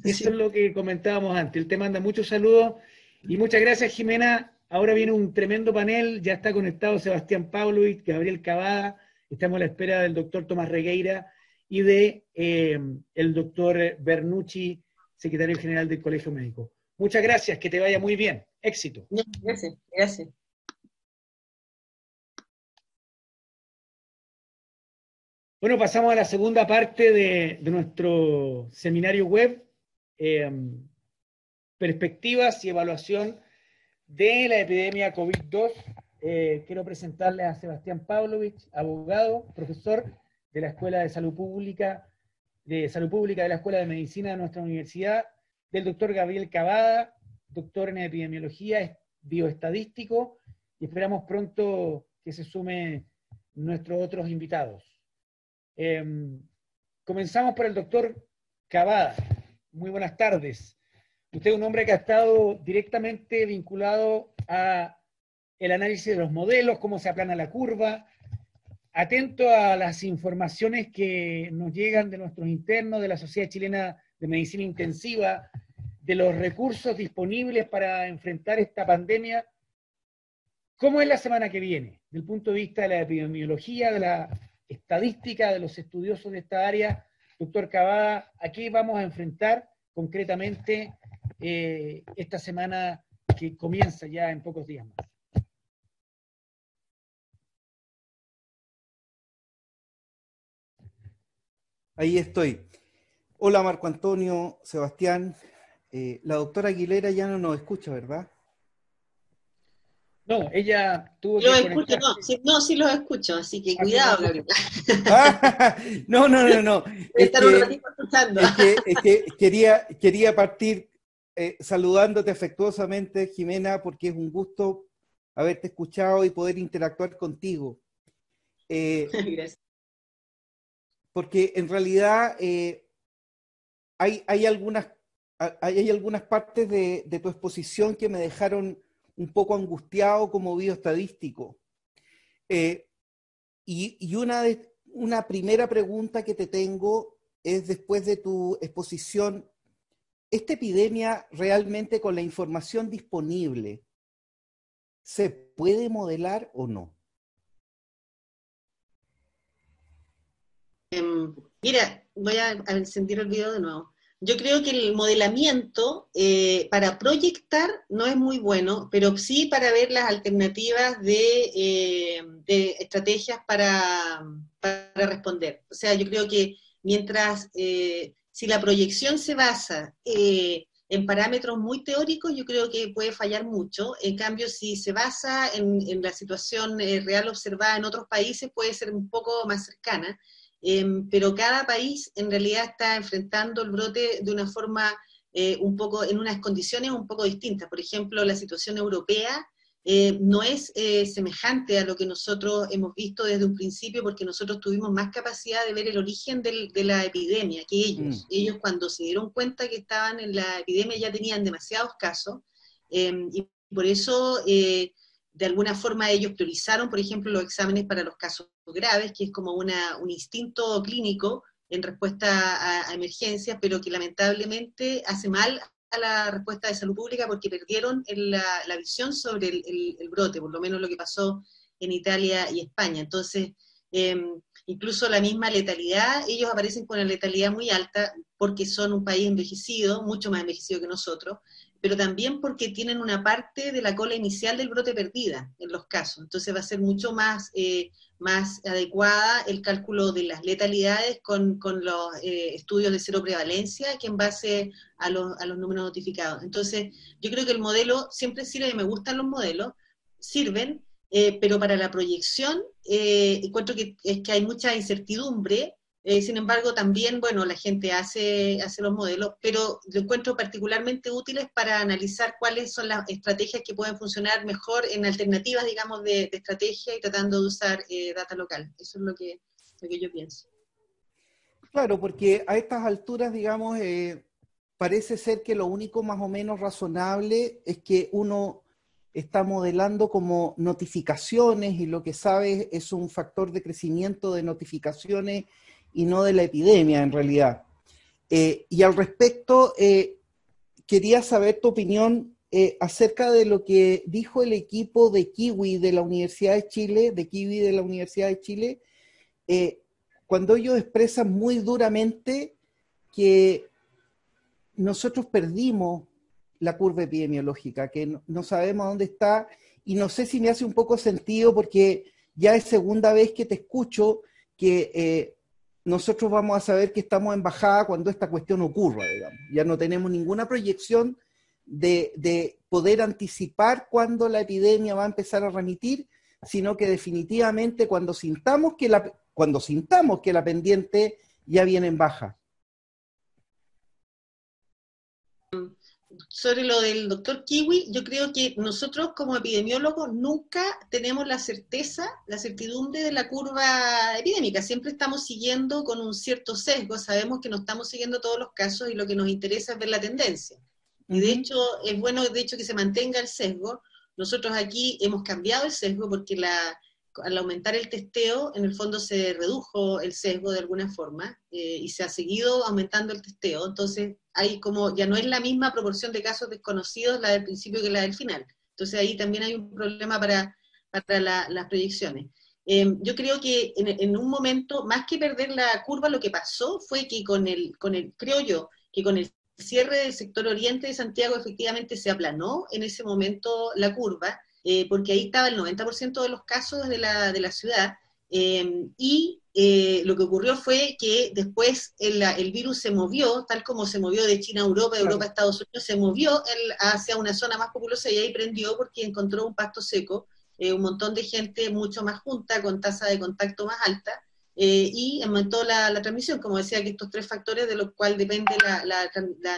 Speaker 1: Eso es lo que comentábamos antes. Él te manda muchos saludos y muchas gracias, Jimena. Ahora viene un tremendo panel, ya está conectado Sebastián Pavlovich, Gabriel Cavada, estamos a la espera del doctor Tomás Regueira y de el doctor Bernucci, secretario general del Colegio Médico. Muchas gracias, que te vaya muy bien. Éxito.
Speaker 2: Gracias, gracias.
Speaker 1: Bueno, pasamos a la segunda parte de nuestro seminario web, perspectivas y evaluación de la epidemia COVID-2. Quiero presentarles a Sebastián Pavlovich, abogado, profesor de la Escuela de Salud Pública de la Escuela de Medicina de nuestra universidad, del doctor Gabriel Cavada, doctor en epidemiología, bioestadístico, y esperamos pronto que se sumen nuestros otros invitados. Comenzamos por el doctor Cavada. Muy buenas tardes. Usted es un hombre que ha estado directamente vinculado a el análisis de los modelos, cómo se aplana la curva, atento a las informaciones que nos llegan de nuestros internos, de la Sociedad Chilena de Medicina Intensiva, de los recursos disponibles para enfrentar esta pandemia. ¿Cómo es la semana que viene? Desde el punto de vista de la epidemiología, de la estadística, de los estudiosos de esta área, doctor Cavada, ¿a qué vamos a enfrentar concretamente esta semana que comienza ya en pocos días más?
Speaker 3: Ahí estoy. Hola Marco Antonio, Sebastián. La doctora Aguilera ya no nos escucha, ¿verdad?
Speaker 1: No, ella tuvo
Speaker 2: Lo
Speaker 1: que
Speaker 2: escucho, sí los escucho, así que cuidado, Gabriel.
Speaker 3: No.
Speaker 2: Estar un ratito escuchando.
Speaker 3: Es que quería partir saludándote afectuosamente, Jimena, porque es un gusto haberte escuchado y poder interactuar contigo.
Speaker 2: Gracias.
Speaker 3: Porque en realidad hay algunas partes de tu exposición que me dejaron un poco angustiado como bioestadístico. Y una primera pregunta que te tengo es, después de tu exposición, ¿esta epidemia realmente, con la información disponible, se puede modelar o no?
Speaker 2: Mira, voy a encendir el video de nuevo. Yo creo que el modelamiento para proyectar no es muy bueno, pero sí para ver las alternativas de estrategias para responder. O sea, yo creo que mientras, si la proyección se basa en parámetros muy teóricos, yo creo que puede fallar mucho. En cambio, si se basa en la situación real observada en otros países, puede ser un poco más cercana. Pero cada país en realidad está enfrentando el brote de una forma un poco, en unas condiciones un poco distintas. Por ejemplo, la situación europea no es semejante a lo que nosotros hemos visto desde un principio, porque nosotros tuvimos más capacidad de ver el origen de la epidemia que ellos. Ellos, cuando se dieron cuenta que estaban en la epidemia, ya tenían demasiados casos, y por eso de alguna forma ellos priorizaron, por ejemplo, los exámenes para los casos graves, que es como un instinto clínico en respuesta a emergencias, pero que lamentablemente hace mal a la respuesta de salud pública porque perdieron la visión sobre el brote, por lo menos lo que pasó en Italia y España. Entonces, incluso la misma letalidad, ellos aparecen con una letalidad muy alta porque son un país envejecido, mucho más envejecido que nosotros, pero también porque tienen una parte de la cola inicial del brote perdida en los casos. Entonces va a ser mucho más adecuada el cálculo de las letalidades con los estudios de cero prevalencia que en base a los números notificados. Entonces, yo creo que el modelo siempre sirve, y me gustan los modelos, sirven, pero para la proyección encuentro que hay mucha incertidumbre. Sin embargo, también, bueno, la gente hace los modelos, pero lo encuentro particularmente útiles para analizar cuáles son las estrategias que pueden funcionar mejor en alternativas, digamos, de estrategia y tratando de usar data local. Eso es lo que yo pienso.
Speaker 3: Claro, porque a estas alturas, digamos, parece ser que lo único más o menos razonable es que uno está modelando como notificaciones y lo que sabe es un factor de crecimiento de notificaciones y no de la epidemia en realidad. Y al respecto, quería saber tu opinión acerca de lo que dijo el equipo de Kiwi de la Universidad de Chile, cuando ellos expresan muy duramente que nosotros perdimos la curva epidemiológica, que no sabemos dónde está, y no sé si me hace un poco sentido porque ya es segunda vez que te escucho que nosotros vamos a saber que estamos en bajada cuando esta cuestión ocurra, digamos. Ya no tenemos ninguna proyección de poder anticipar cuándo la epidemia va a empezar a remitir, sino que definitivamente cuando sintamos que la pendiente ya viene en baja.
Speaker 2: Sobre lo del doctor Kiwi, yo creo que nosotros como epidemiólogos nunca tenemos la certidumbre de la curva epidémica, siempre estamos siguiendo con un cierto sesgo, sabemos que no estamos siguiendo todos los casos y lo que nos interesa es ver la tendencia. Y de hecho, es bueno de hecho que se mantenga el sesgo. Nosotros aquí hemos cambiado el sesgo porque al aumentar el testeo, en el fondo se redujo el sesgo de alguna forma y se ha seguido aumentando el testeo. Entonces, hay como, ya no es la misma proporción de casos desconocidos la del principio que la del final. Entonces, ahí también hay un problema para las proyecciones. Yo creo que en un momento, más que perder la curva, lo que pasó fue que creo yo, que con el cierre del sector oriente de Santiago efectivamente se aplanó en ese momento la curva, porque ahí estaba el 90% de los casos de la ciudad, y lo que ocurrió fue que después el virus se movió, tal como se movió de China a Europa, de Europa a Estados Unidos, se movió hacia una zona más populosa y ahí prendió porque encontró un pasto seco, un montón de gente mucho más junta, con tasa de contacto más alta, y aumentó la transmisión, como decía, que estos tres factores de los cuales depende la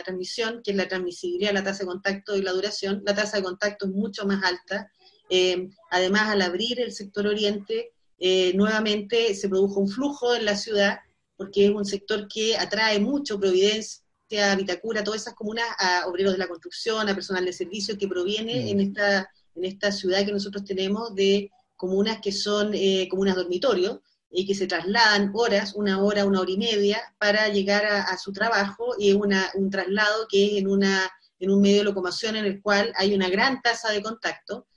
Speaker 2: transmisión, que es la transmisibilidad, la tasa de contacto y la duración. La tasa de contacto es mucho más alta. Además, al abrir el sector oriente, nuevamente se produjo un flujo en la ciudad, porque es un sector que atrae mucho, Providencia, Vitacura, todas esas comunas, a obreros de la construcción, a personal de servicio que proviene en esta ciudad que nosotros tenemos de comunas que son comunas dormitorio, y que se trasladan horas, una hora y media, para llegar a su trabajo, y es un traslado que es en un medio de locomoción en el cual hay una gran tasa de contacto,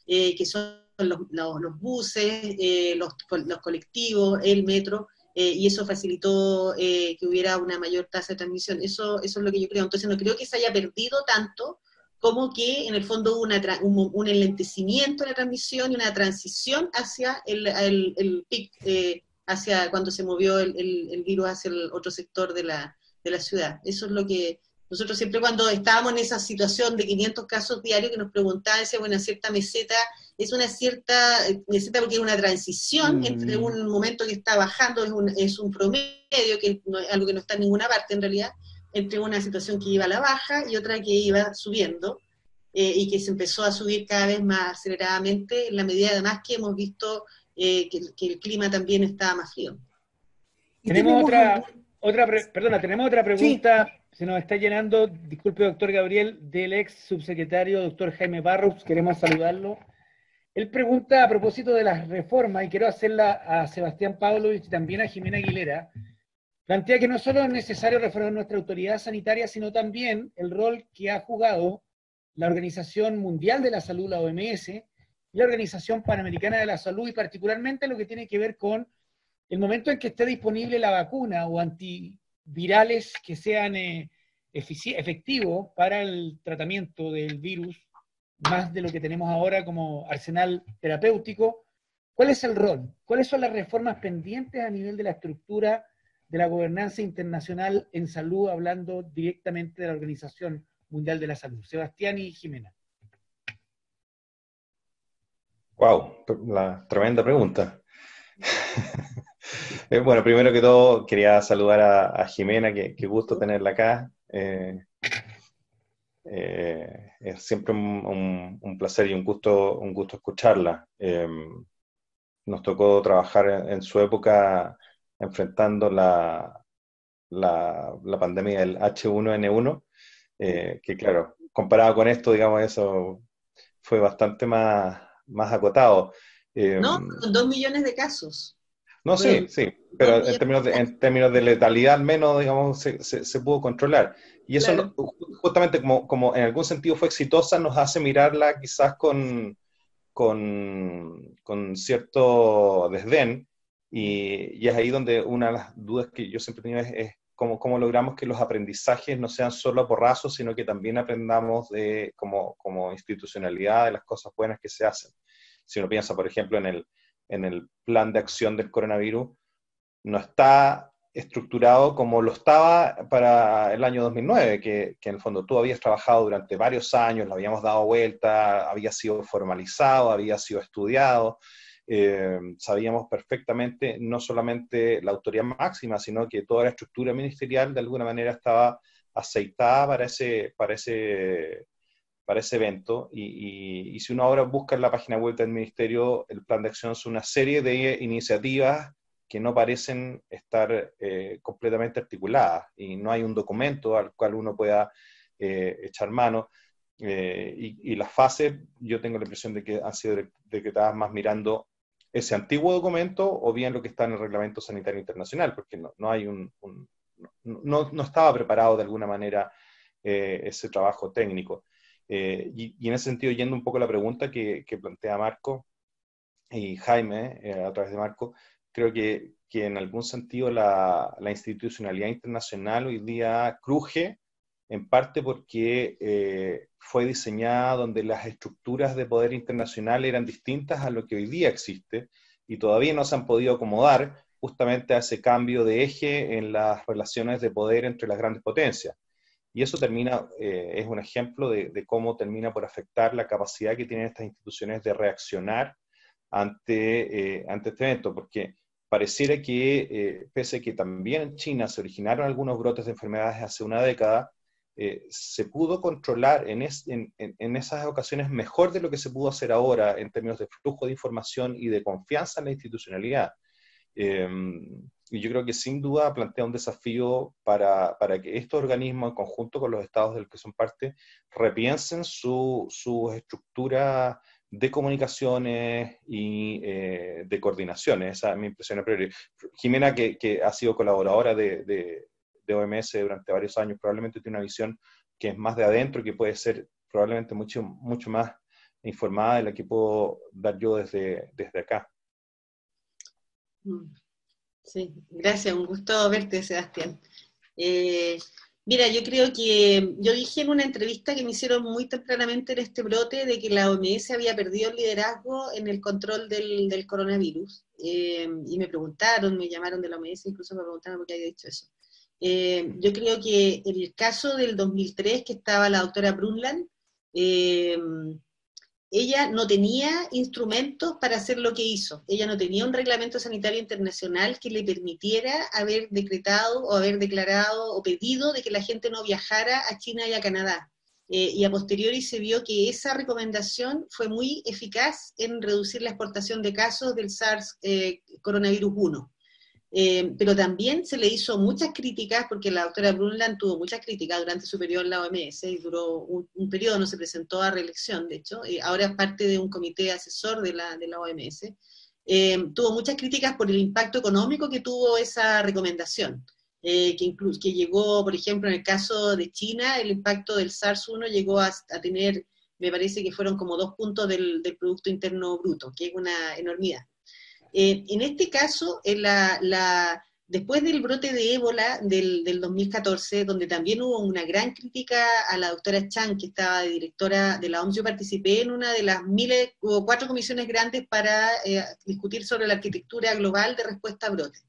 Speaker 2: que son los buses, los colectivos, el metro, y eso facilitó que hubiera una mayor tasa de transmisión. Eso es lo que yo creo. Entonces no creo que se haya perdido tanto, como que en el fondo hubo un enlentecimiento de la transmisión y una transición hacia el pic, hacia cuando se movió el virus hacia el otro sector de la ciudad. Eso es lo que Nosotros siempre cuando estábamos en esa situación de 500 casos diarios que nos preguntaban, decía, bueno, una cierta meseta, es una cierta meseta porque es una transición entre un momento que está bajando, es un promedio, que no es algo que no está en ninguna parte en realidad, entre una situación que iba a la baja y otra que iba subiendo, y que se empezó a subir cada vez más aceleradamente, en la medida además que hemos visto que el clima también está más frío.
Speaker 3: Y
Speaker 1: Tenemos
Speaker 3: tenemos algún...
Speaker 1: tenemos otra
Speaker 3: Sí,
Speaker 1: pregunta, se nos está llenando, disculpe doctor Gabriel, del ex subsecretario doctor Jaime Barros, queremos saludarlo. Él pregunta a propósito de las reformas, y quiero hacerla a Sebastián Pavlovich y también a Jimena Aguilera, plantea que no solo es necesario reformar nuestra autoridad sanitaria, sino también el rol que ha jugado la Organización Mundial de la Salud, la OMS, y la Organización Panamericana de la Salud, y particularmente lo que tiene que ver con el momento en que esté disponible la vacuna o antivirales que sean efectivos para el tratamiento del virus, más de lo que tenemos ahora como arsenal terapéutico. ¿Cuál es el rol? ¿Cuáles son las reformas pendientes a nivel de la estructura de la gobernanza internacional en salud, hablando directamente de la Organización Mundial de la Salud? Sebastián y Jimena.
Speaker 4: Wow, la tremenda pregunta. Bueno, primero que todo quería saludar a Jimena, que gusto tenerla acá. Es siempre un placer y un gusto escucharla. Nos tocó trabajar en su época enfrentando la pandemia del H1N1, que claro, comparado con esto, digamos, eso fue bastante más acotado.
Speaker 2: No, con 2 millones de casos.
Speaker 4: No, sí,
Speaker 2: Fueron
Speaker 4: sí,
Speaker 2: 2
Speaker 4: pero
Speaker 2: millones de casos.
Speaker 4: en términos de letalidad al menos, digamos, se pudo controlar. Y eso
Speaker 2: Claro.
Speaker 4: justamente como en algún sentido fue exitosa, nos hace mirarla quizás con cierto desdén, y es ahí donde una de las dudas que yo siempre he tenido es cómo logramos que los aprendizajes no sean solo a porrazos, sino que también aprendamos como institucionalidad de las cosas buenas que se hacen. Si uno piensa, por ejemplo, en el plan de acción del coronavirus, no está estructurado como lo estaba para el año 2009, que en el fondo tú habías trabajado durante varios años, lo habíamos dado vuelta, había sido formalizado, había sido estudiado, sabíamos perfectamente no solamente la autoridad máxima, sino que toda la estructura ministerial de alguna manera estaba aceitada para ese evento, y si uno ahora busca en la página web del Ministerio, el plan de acción es una serie de iniciativas que no parecen estar completamente articuladas, y no hay un documento al cual uno pueda echar mano, y las fases, yo tengo la impresión de que han sido decretadas más mirando ese antiguo documento o bien lo que está en el Reglamento Sanitario Internacional, porque no hay no estaba preparado de alguna manera ese trabajo técnico. Y en ese sentido, yendo un poco a la pregunta que plantea Marco y Jaime, a través de Marco, creo que en algún sentido la institucionalidad internacional hoy día cruje, en parte porque fue diseñada donde las estructuras de poder internacional eran distintas a lo que hoy día existe, y todavía no se han podido acomodar justamente a ese cambio de eje en las relaciones de poder entre las grandes potencias. Y eso es un ejemplo de cómo termina por afectar la capacidad que tienen estas instituciones de reaccionar ante este evento, porque pareciera que, pese a que también en China se originaron algunos brotes de enfermedades hace una década, se pudo controlar en esas ocasiones mejor de lo que se pudo hacer ahora en términos de flujo de información y de confianza en la institucionalidad. Y yo creo que sin duda plantea un desafío para que estos organismos, en conjunto con los estados del que son parte, repiensen su estructura de comunicaciones y de coordinaciones. Esa es mi impresión a priori. Jimena, que ha sido colaboradora de OMS durante varios años, probablemente tiene una visión que es más de adentro, que puede ser probablemente mucho más informada de la que puedo dar yo desde acá.
Speaker 2: Sí, gracias, un gusto verte, Sebastián. Mira, yo creo que, yo dije en una entrevista que me hicieron muy tempranamente en este brote de que la OMS había perdido el liderazgo en el control del coronavirus. Y me preguntaron, me llamaron de la OMS, incluso me preguntaron por qué había dicho eso. Yo creo que en el caso del 2003, que estaba la doctora Brundtland, eh, ella no tenía instrumentos para hacer lo que hizo. Ella no tenía un reglamento sanitario internacional que le permitiera haber decretado o haber declarado o pedido de que la gente no viajara a China y a Canadá. Y a posteriori se vio que esa recomendación fue muy eficaz en reducir la exportación de casos del SARS coronavirus 1. Pero también se le hizo muchas críticas, porque la doctora Brundtland tuvo muchas críticas durante su periodo en la OMS, y duró un periodo, no se presentó a reelección, de hecho, ahora es parte de un comité asesor de la OMS. Tuvo muchas críticas por el impacto económico que tuvo esa recomendación, que llegó, por ejemplo, en el caso de China, el impacto del SARS-1 llegó a tener, me parece que fueron como 2 puntos del Producto Interno Bruto, que es una enormidad. En este caso, después del brote de ébola del 2014, donde también hubo una gran crítica a la doctora Chan, que estaba de directora de la OMS, yo participé en una de las hubo 4 comisiones grandes para discutir sobre la arquitectura global de respuesta a brotes.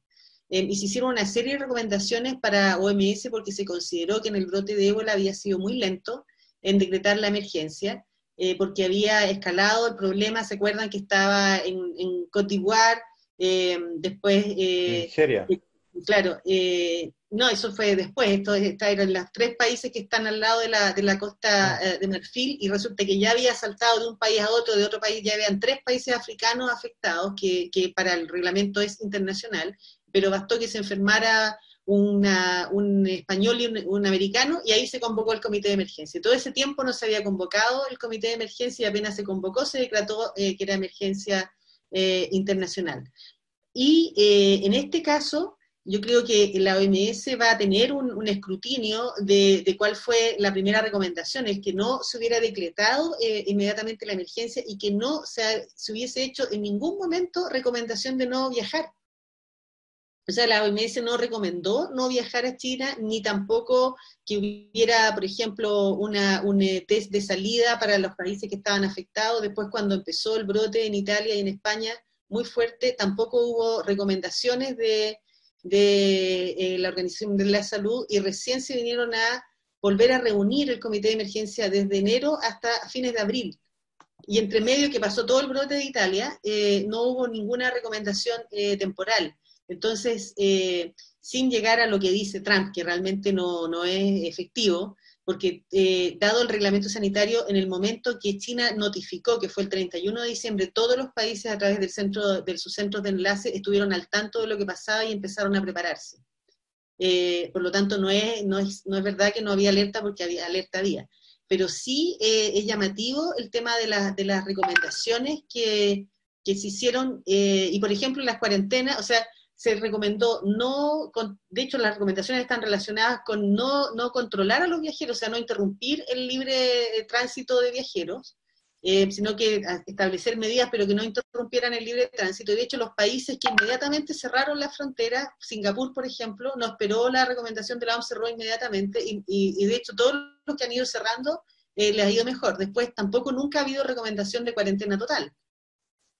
Speaker 2: Y se hicieron una serie de recomendaciones para OMS porque se consideró que en el brote de ébola había sido muy lento en decretar la emergencia, porque había escalado el problema. ¿Se acuerdan que estaba en Côte d'Ivoire? Después...
Speaker 4: Nigeria.
Speaker 2: Claro, no, eso fue después, eran los 3 países que están al lado de la costa de Marfil, y resulta que ya había saltado de un país a otro, de otro país ya habían 3 países africanos afectados, que para el reglamento es internacional, pero bastó que se enfermara un español y un americano, y ahí se convocó el comité de emergencia. Todo ese tiempo no se había convocado el comité de emergencia, y apenas se convocó, se decretó que era emergencia internacional. Y en este caso, yo creo que la OMS va a tener un escrutinio de cuál fue la primera recomendación, es que no se hubiera decretado inmediatamente la emergencia, y que no se hubiese hecho en ningún momento recomendación de no viajar. O sea, la OMS no recomendó no viajar a China, ni tampoco que hubiera, por ejemplo, un test de salida para los países que estaban afectados. Después, cuando empezó el brote en Italia y en España, muy fuerte, tampoco hubo recomendaciones de la Organización Mundial de la Salud, y recién se vinieron a volver a reunir el comité de emergencia desde enero hasta fines de abril. Y entre medio, que pasó todo el brote de Italia, no hubo ninguna recomendación temporal. Entonces, sin llegar a lo que dice Trump, que realmente no es efectivo, porque dado el reglamento sanitario, en el momento que China notificó, que fue el 31 de diciembre, todos los países a través de sus centros de enlace estuvieron al tanto de lo que pasaba y empezaron a prepararse. Por lo tanto, no es verdad que no había alerta, porque alerta había. Pero sí es llamativo el tema de las recomendaciones que se hicieron, y por ejemplo las cuarentenas, o sea, se recomendó de hecho las recomendaciones están relacionadas con no controlar a los viajeros, o sea, no interrumpir el libre tránsito de viajeros, sino que establecer medidas, pero que no interrumpieran el libre tránsito. Y de hecho, los países que inmediatamente cerraron la frontera, Singapur, por ejemplo, no esperó la recomendación de la OMS, cerró inmediatamente, y de hecho todos los que han ido cerrando les ha ido mejor. Después tampoco nunca ha habido recomendación de cuarentena total.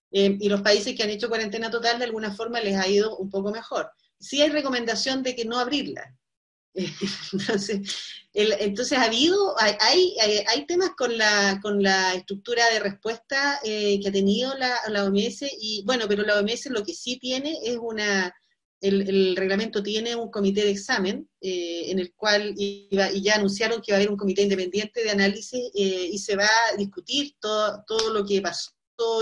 Speaker 2: Y los países que han hecho cuarentena total, de alguna forma les ha ido un poco mejor. Sí hay recomendación de que no abrirla. Entonces hay temas con la estructura de respuesta que ha tenido la OMS, y bueno, pero la OMS lo que sí tiene es el reglamento tiene un comité de examen, en el cual, y ya anunciaron que va a haber un comité independiente de análisis, y se va a discutir todo lo que pasó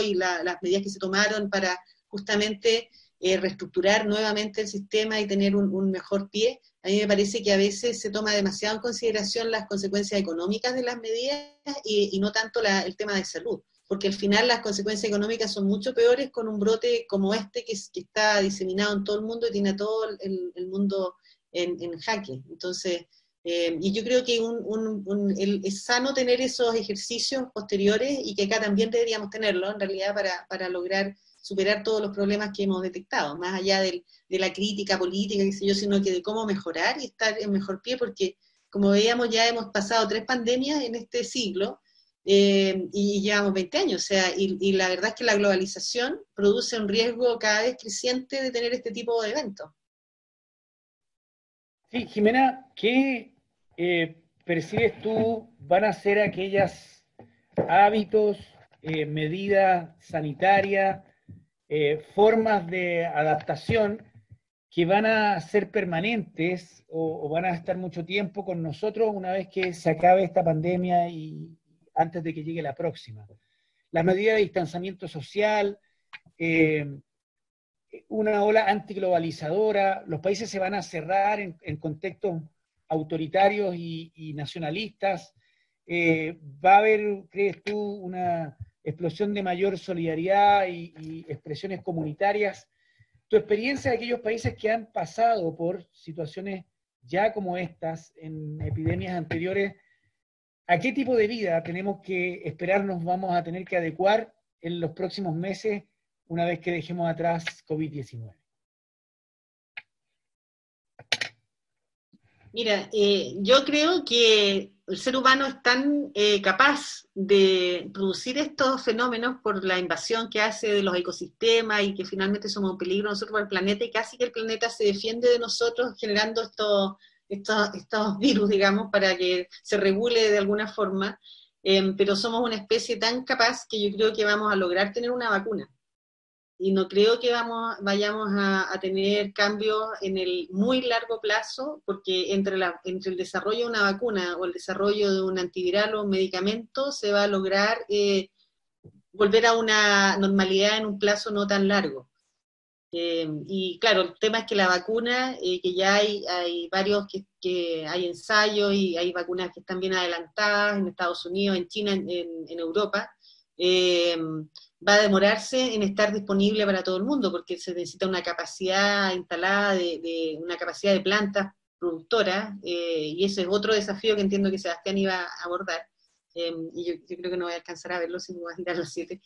Speaker 2: y las medidas que se tomaron para justamente reestructurar nuevamente el sistema y tener un mejor pie. A mí me parece que a veces se toma demasiado en consideración las consecuencias económicas de las medidas, y no tanto el tema de salud, porque al final las consecuencias económicas son mucho peores con un brote como este, que está diseminado en todo el mundo y tiene a todo el mundo en jaque. Entonces, y yo creo que es sano tener esos ejercicios posteriores, y que acá también deberíamos tenerlo, en realidad, para lograr superar todos los problemas que hemos detectado, más allá de la crítica política, qué sé yo, sino que de cómo mejorar y estar en mejor pie, porque como veíamos, ya hemos pasado 3 pandemias en este siglo, y llevamos 20 años, o sea, y la verdad es que la globalización produce un riesgo cada vez creciente de tener este tipo de eventos.
Speaker 1: Sí, Jimena, ¿qué percibes tú van a ser aquellos hábitos, medidas sanitarias, formas de adaptación que van a ser permanentes o van a estar mucho tiempo con nosotros una vez que se acabe esta pandemia y antes de que llegue la próxima? Las medidas de distanciamiento social, una ola antiglobalizadora, los países se van a cerrar en contextos autoritarios y nacionalistas, va a haber, ¿crees tú, una explosión de mayor solidaridad y expresiones comunitarias? Tu experiencia de aquellos países que han pasado por situaciones ya como estas en epidemias anteriores, ¿a qué tipo de vida tenemos que esperar nos vamos a tener que adecuar en los próximos meses una vez que dejemos atrás COVID-19?
Speaker 2: Mira, yo creo que el ser humano es tan capaz de producir estos fenómenos por la invasión que hace de los ecosistemas y que finalmente somos un peligro nosotros para el planeta y casi que el planeta se defiende de nosotros generando estos virus, digamos, para que se regule de alguna forma, pero somos una especie tan capaz que yo creo que vamos a lograr tener una vacuna. Y no creo que vayamos a tener cambios en el muy largo plazo, porque entre el desarrollo de una vacuna o el desarrollo de un antiviral o un medicamento se va a lograr volver a una normalidad en un plazo no tan largo. Y claro, el tema es que la vacuna, que ya hay varios que hay ensayos y hay vacunas que están bien adelantadas en Estados Unidos, en China, en Europa, va a demorarse en estar disponible para todo el mundo, porque se necesita una capacidad instalada de una capacidad de plantas productoras, y ese es otro desafío que entiendo que Sebastián iba a abordar, y yo creo que no voy a alcanzar a verlo si me voy a tirar a las 7,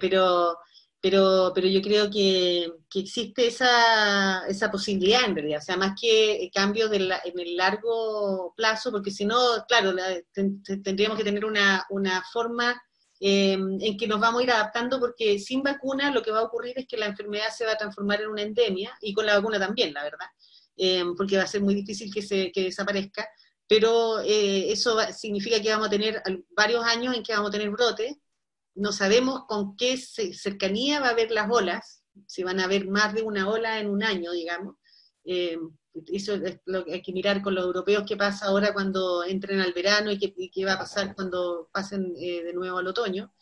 Speaker 2: pero yo creo que existe esa posibilidad en realidad, o sea, más que cambios en el largo plazo, porque si no, claro, tendríamos que tener una forma en que nos vamos a ir adaptando, porque sin vacuna lo que va a ocurrir es que la enfermedad se va a transformar en una endemia, y con la vacuna también, la verdad, porque va a ser muy difícil que desaparezca, pero eso significa que vamos a tener varios años en que vamos a tener brotes. No sabemos con qué cercanía va a haber las olas, si van a haber más de una ola en un año, digamos. Eso es lo que hay que mirar con los europeos, qué pasa ahora cuando entren al verano y qué va a pasar cuando pasen de nuevo al otoño.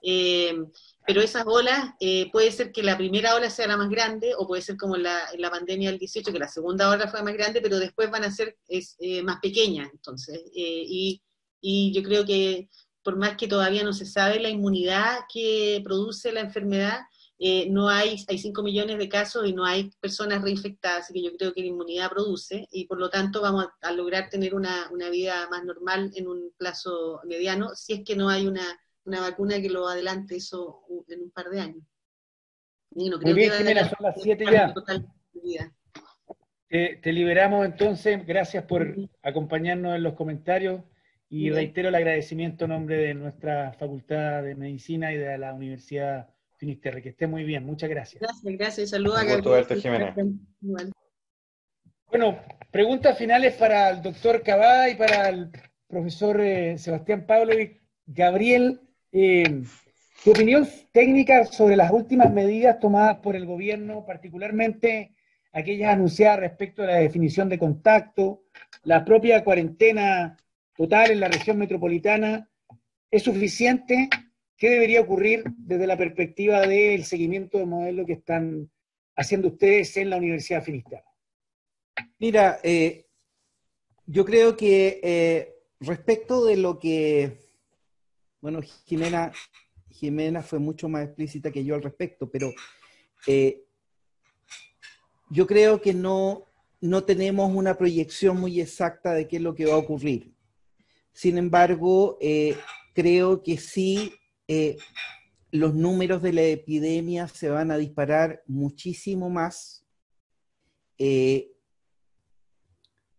Speaker 2: Pero esas olas, puede ser que la primera ola sea la más grande, o puede ser como en la pandemia del 18, que la segunda ola fue más grande, pero después van a ser más pequeñas, entonces. Y yo creo que por más que todavía no se sabe la inmunidad que produce la enfermedad, no hay 5 millones de casos y no hay personas reinfectadas, así que yo creo que la inmunidad produce, y por lo tanto vamos a lograr tener una vida más normal en un plazo mediano, si es que no hay una vacuna que lo adelante eso en un par de años. Y no creo
Speaker 1: Muy bien,
Speaker 2: que
Speaker 1: Jimena, son las 7 ya.
Speaker 2: Total de vida.
Speaker 1: Te liberamos entonces, gracias por acompañarnos en los comentarios y reitero el agradecimiento en nombre de nuestra Facultad de Medicina y de la Universidad Finisterre. Que esté muy bien, muchas gracias.
Speaker 2: Gracias, saludos a
Speaker 4: Un gusto verte, Jimena.
Speaker 1: Bueno, preguntas finales para el doctor Cavada y para el profesor Sebastián Pavlovich. Gabriel, tu opinión técnica sobre las últimas medidas tomadas por el gobierno, particularmente aquellas anunciadas respecto a la definición de contacto, la propia cuarentena total en la región metropolitana, ¿es suficiente? ¿Qué debería ocurrir desde la perspectiva del seguimiento de modelo que están haciendo ustedes en la Universidad Finisterre?
Speaker 3: Mira, yo creo que respecto de lo que, bueno, Jimena fue mucho más explícita que yo al respecto, pero yo creo que no tenemos una proyección muy exacta de qué es lo que va a ocurrir. Sin embargo, creo que sí, los números de la epidemia se van a disparar muchísimo más.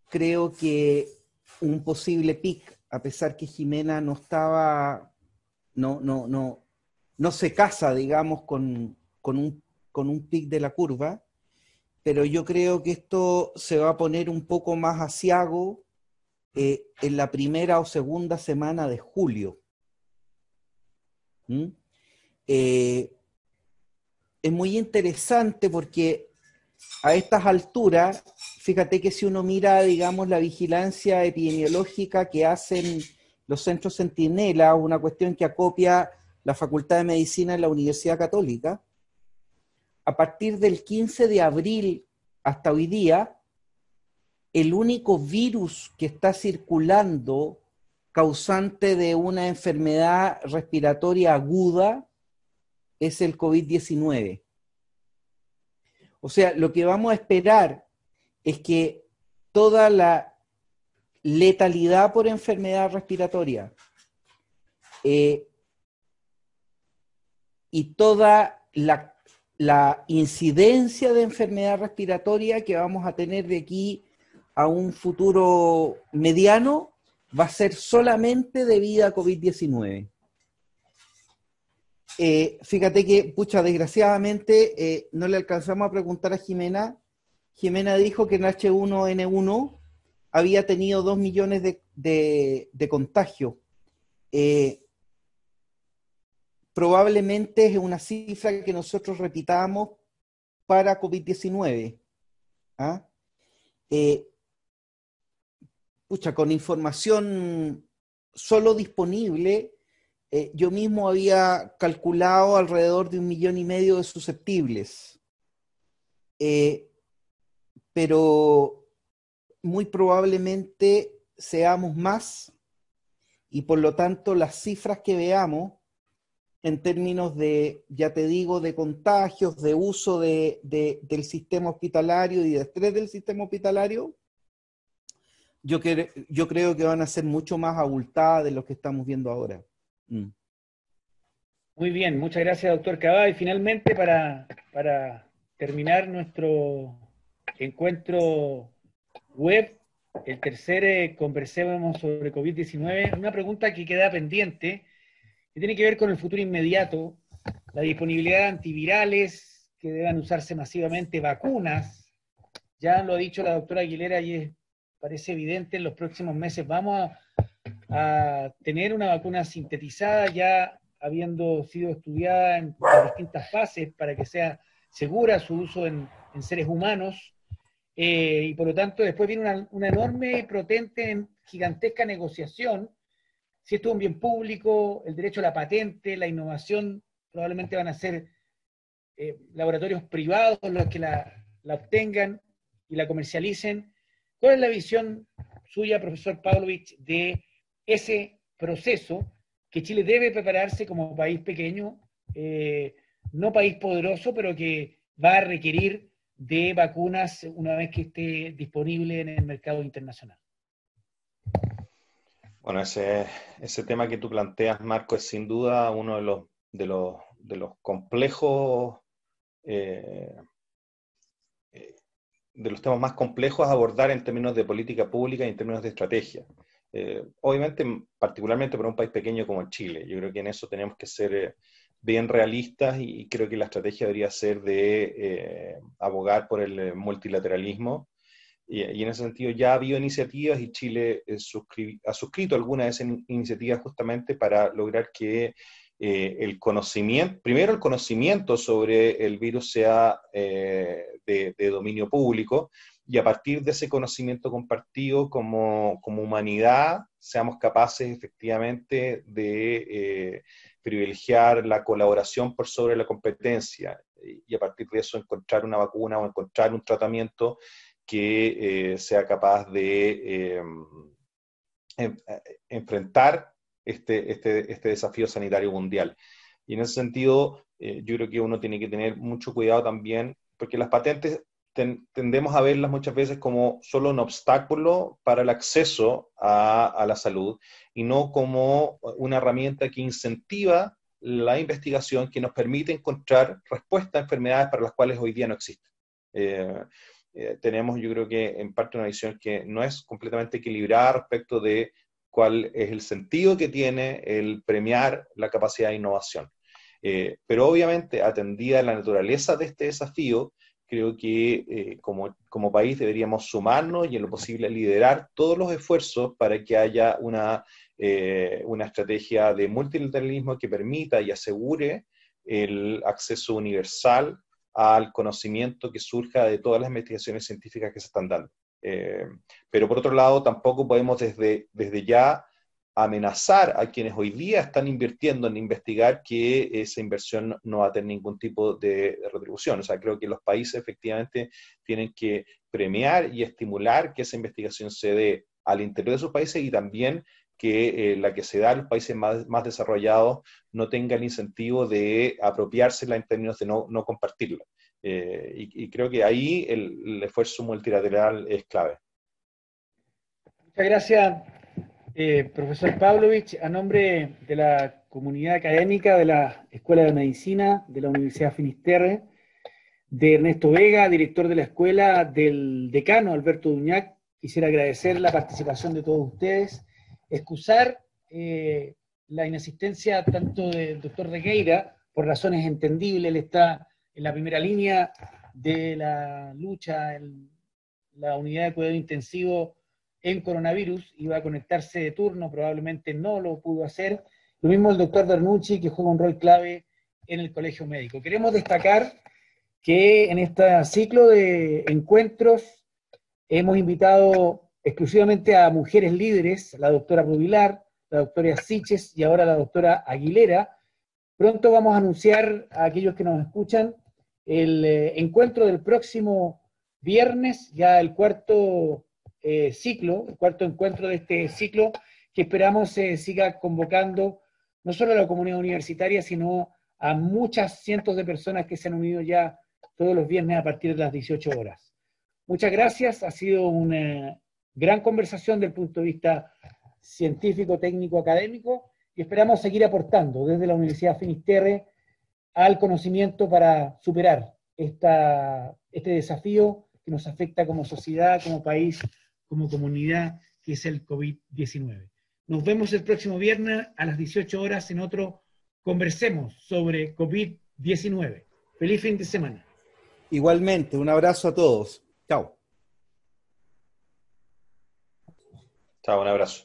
Speaker 3: Creo que un posible pic, a pesar que Jimena no estaba, no se casa, digamos, con un pic de la curva, pero yo creo que esto se va a poner un poco más aciago en la primera o segunda semana de julio. ¿Mm? Es muy interesante porque a estas alturas, fíjate que si uno mira, digamos, la vigilancia epidemiológica que hacen los centros Centinela, una cuestión que acopia la Facultad de Medicina en la Universidad Católica, a partir del 15 de abril hasta hoy día, el único virus que está circulando causante de una enfermedad respiratoria aguda es el COVID-19. O sea, lo que vamos a esperar es que toda la letalidad por enfermedad respiratoria y toda la incidencia de enfermedad respiratoria que vamos a tener de aquí a un futuro mediano va a ser solamente debido a COVID-19. Fíjate que, pucha, desgraciadamente no le alcanzamos a preguntar a Jimena. Jimena dijo que en H1N1 había tenido 2 millones de contagios. Probablemente es una cifra que nosotros repitamos para COVID-19. ¿Ah? Pucha, con información solo disponible, yo mismo había calculado alrededor de 1,5 millones de susceptibles. Pero muy probablemente seamos más y por lo tanto las cifras que veamos en términos de, ya te digo, de contagios, de uso del sistema hospitalario y de estrés del sistema hospitalario, yo creo que van a ser mucho más abultadas de lo que estamos viendo ahora.
Speaker 1: Muy bien, muchas gracias, doctor Cabá. Y finalmente, para terminar nuestro encuentro web, el tercer Conversemos sobre COVID-19, una pregunta que queda pendiente, que tiene que ver con el futuro inmediato, la disponibilidad de antivirales que deban usarse masivamente, vacunas. Ya lo ha dicho la doctora Aguilera y parece evidente, en los próximos meses vamos a tener una vacuna sintetizada ya habiendo sido estudiada en las distintas fases para que sea segura su uso en seres humanos, y por lo tanto después viene una enorme, potente, gigantesca negociación. Si esto es un bien público, el derecho a la patente, la innovación, probablemente van a ser laboratorios privados los que la obtengan y la comercialicen. ¿Cuál es la visión suya, profesor Pavlovich, de ese proceso que Chile debe prepararse como país pequeño, no país poderoso, pero que va a requerir de vacunas una vez que esté disponible en el mercado internacional?
Speaker 4: Bueno, ese tema que tú planteas, Marco, es sin duda uno de los complejos, de los temas más complejos a abordar en términos de política pública y en términos de estrategia. Obviamente, particularmente para un país pequeño como Chile. Yo creo que en eso tenemos que ser bien realistas y creo que la estrategia debería ser de abogar por el multilateralismo. Y en ese sentido ya ha habido iniciativas y Chile ha suscrito algunas de esas iniciativas justamente para lograr que el conocimiento sobre el virus sea de dominio público, y a partir de ese conocimiento compartido como humanidad seamos capaces efectivamente de privilegiar la colaboración por sobre la competencia, y a partir de eso encontrar una vacuna o encontrar un tratamiento que sea capaz de enfrentar este desafío sanitario mundial. Y en ese sentido, yo creo que uno tiene que tener mucho cuidado también, porque las patentes tendemos a verlas muchas veces como solo un obstáculo para el acceso a la salud, y no como una herramienta que incentiva la investigación, que nos permite encontrar respuestas a enfermedades para las cuales hoy día no existen. tenemos, yo creo que en parte una visión que no es completamente equilibrada respecto de cuál es el sentido que tiene el premiar la capacidad de innovación. Pero obviamente, atendida la naturaleza de este desafío, creo que como país deberíamos sumarnos y en lo posible liderar todos los esfuerzos para que haya una estrategia de multilateralismo que permita y asegure el acceso universal al conocimiento que surja de todas las investigaciones científicas que se están dando. Pero por otro lado, tampoco podemos desde ya amenazar a quienes hoy día están invirtiendo en investigar que esa inversión no va a tener ningún tipo de retribución. O sea, creo que los países efectivamente tienen que premiar y estimular que esa investigación se dé al interior de sus países y también que la que se da a los países más desarrollados no tenga el incentivo de apropiársela en términos de no compartirla. Y creo que ahí el esfuerzo multilateral es clave.
Speaker 1: Muchas gracias, profesor Pavlovich. A nombre de la comunidad académica de la Escuela de Medicina de la Universidad Finisterre, de Ernesto Vega, director de la escuela, del decano Alberto Duñac, quisiera agradecer la participación de todos ustedes, excusar la inasistencia tanto del doctor Regueira, por razones entendibles. Él está en la primera línea de la lucha en la unidad de cuidado intensivo en coronavirus, iba a conectarse de turno, probablemente no lo pudo hacer. Lo mismo el doctor Bernucci, que juega un rol clave en el colegio médico. Queremos destacar que en este ciclo de encuentros hemos invitado exclusivamente a mujeres líderes, la doctora Rubilar, la doctora Siches y ahora la doctora Aguilera. Pronto vamos a anunciar a aquellos que nos escuchan el encuentro del próximo viernes, ya el cuarto ciclo, el cuarto encuentro de este ciclo, que esperamos siga convocando no solo a la comunidad universitaria, sino a muchas cientos de personas que se han unido ya todos los viernes a partir de las 18 horas. Muchas gracias, ha sido una gran conversación desde el punto de vista científico, técnico, académico, y esperamos seguir aportando desde la Universidad Finisterre al conocimiento para superar este desafío que nos afecta como sociedad, como país, como comunidad, que es el COVID-19. Nos vemos el próximo viernes a las 18 horas en otro Conversemos sobre COVID-19. Feliz fin de semana.
Speaker 3: Igualmente, un abrazo a todos. Chao.
Speaker 4: Chao, un abrazo.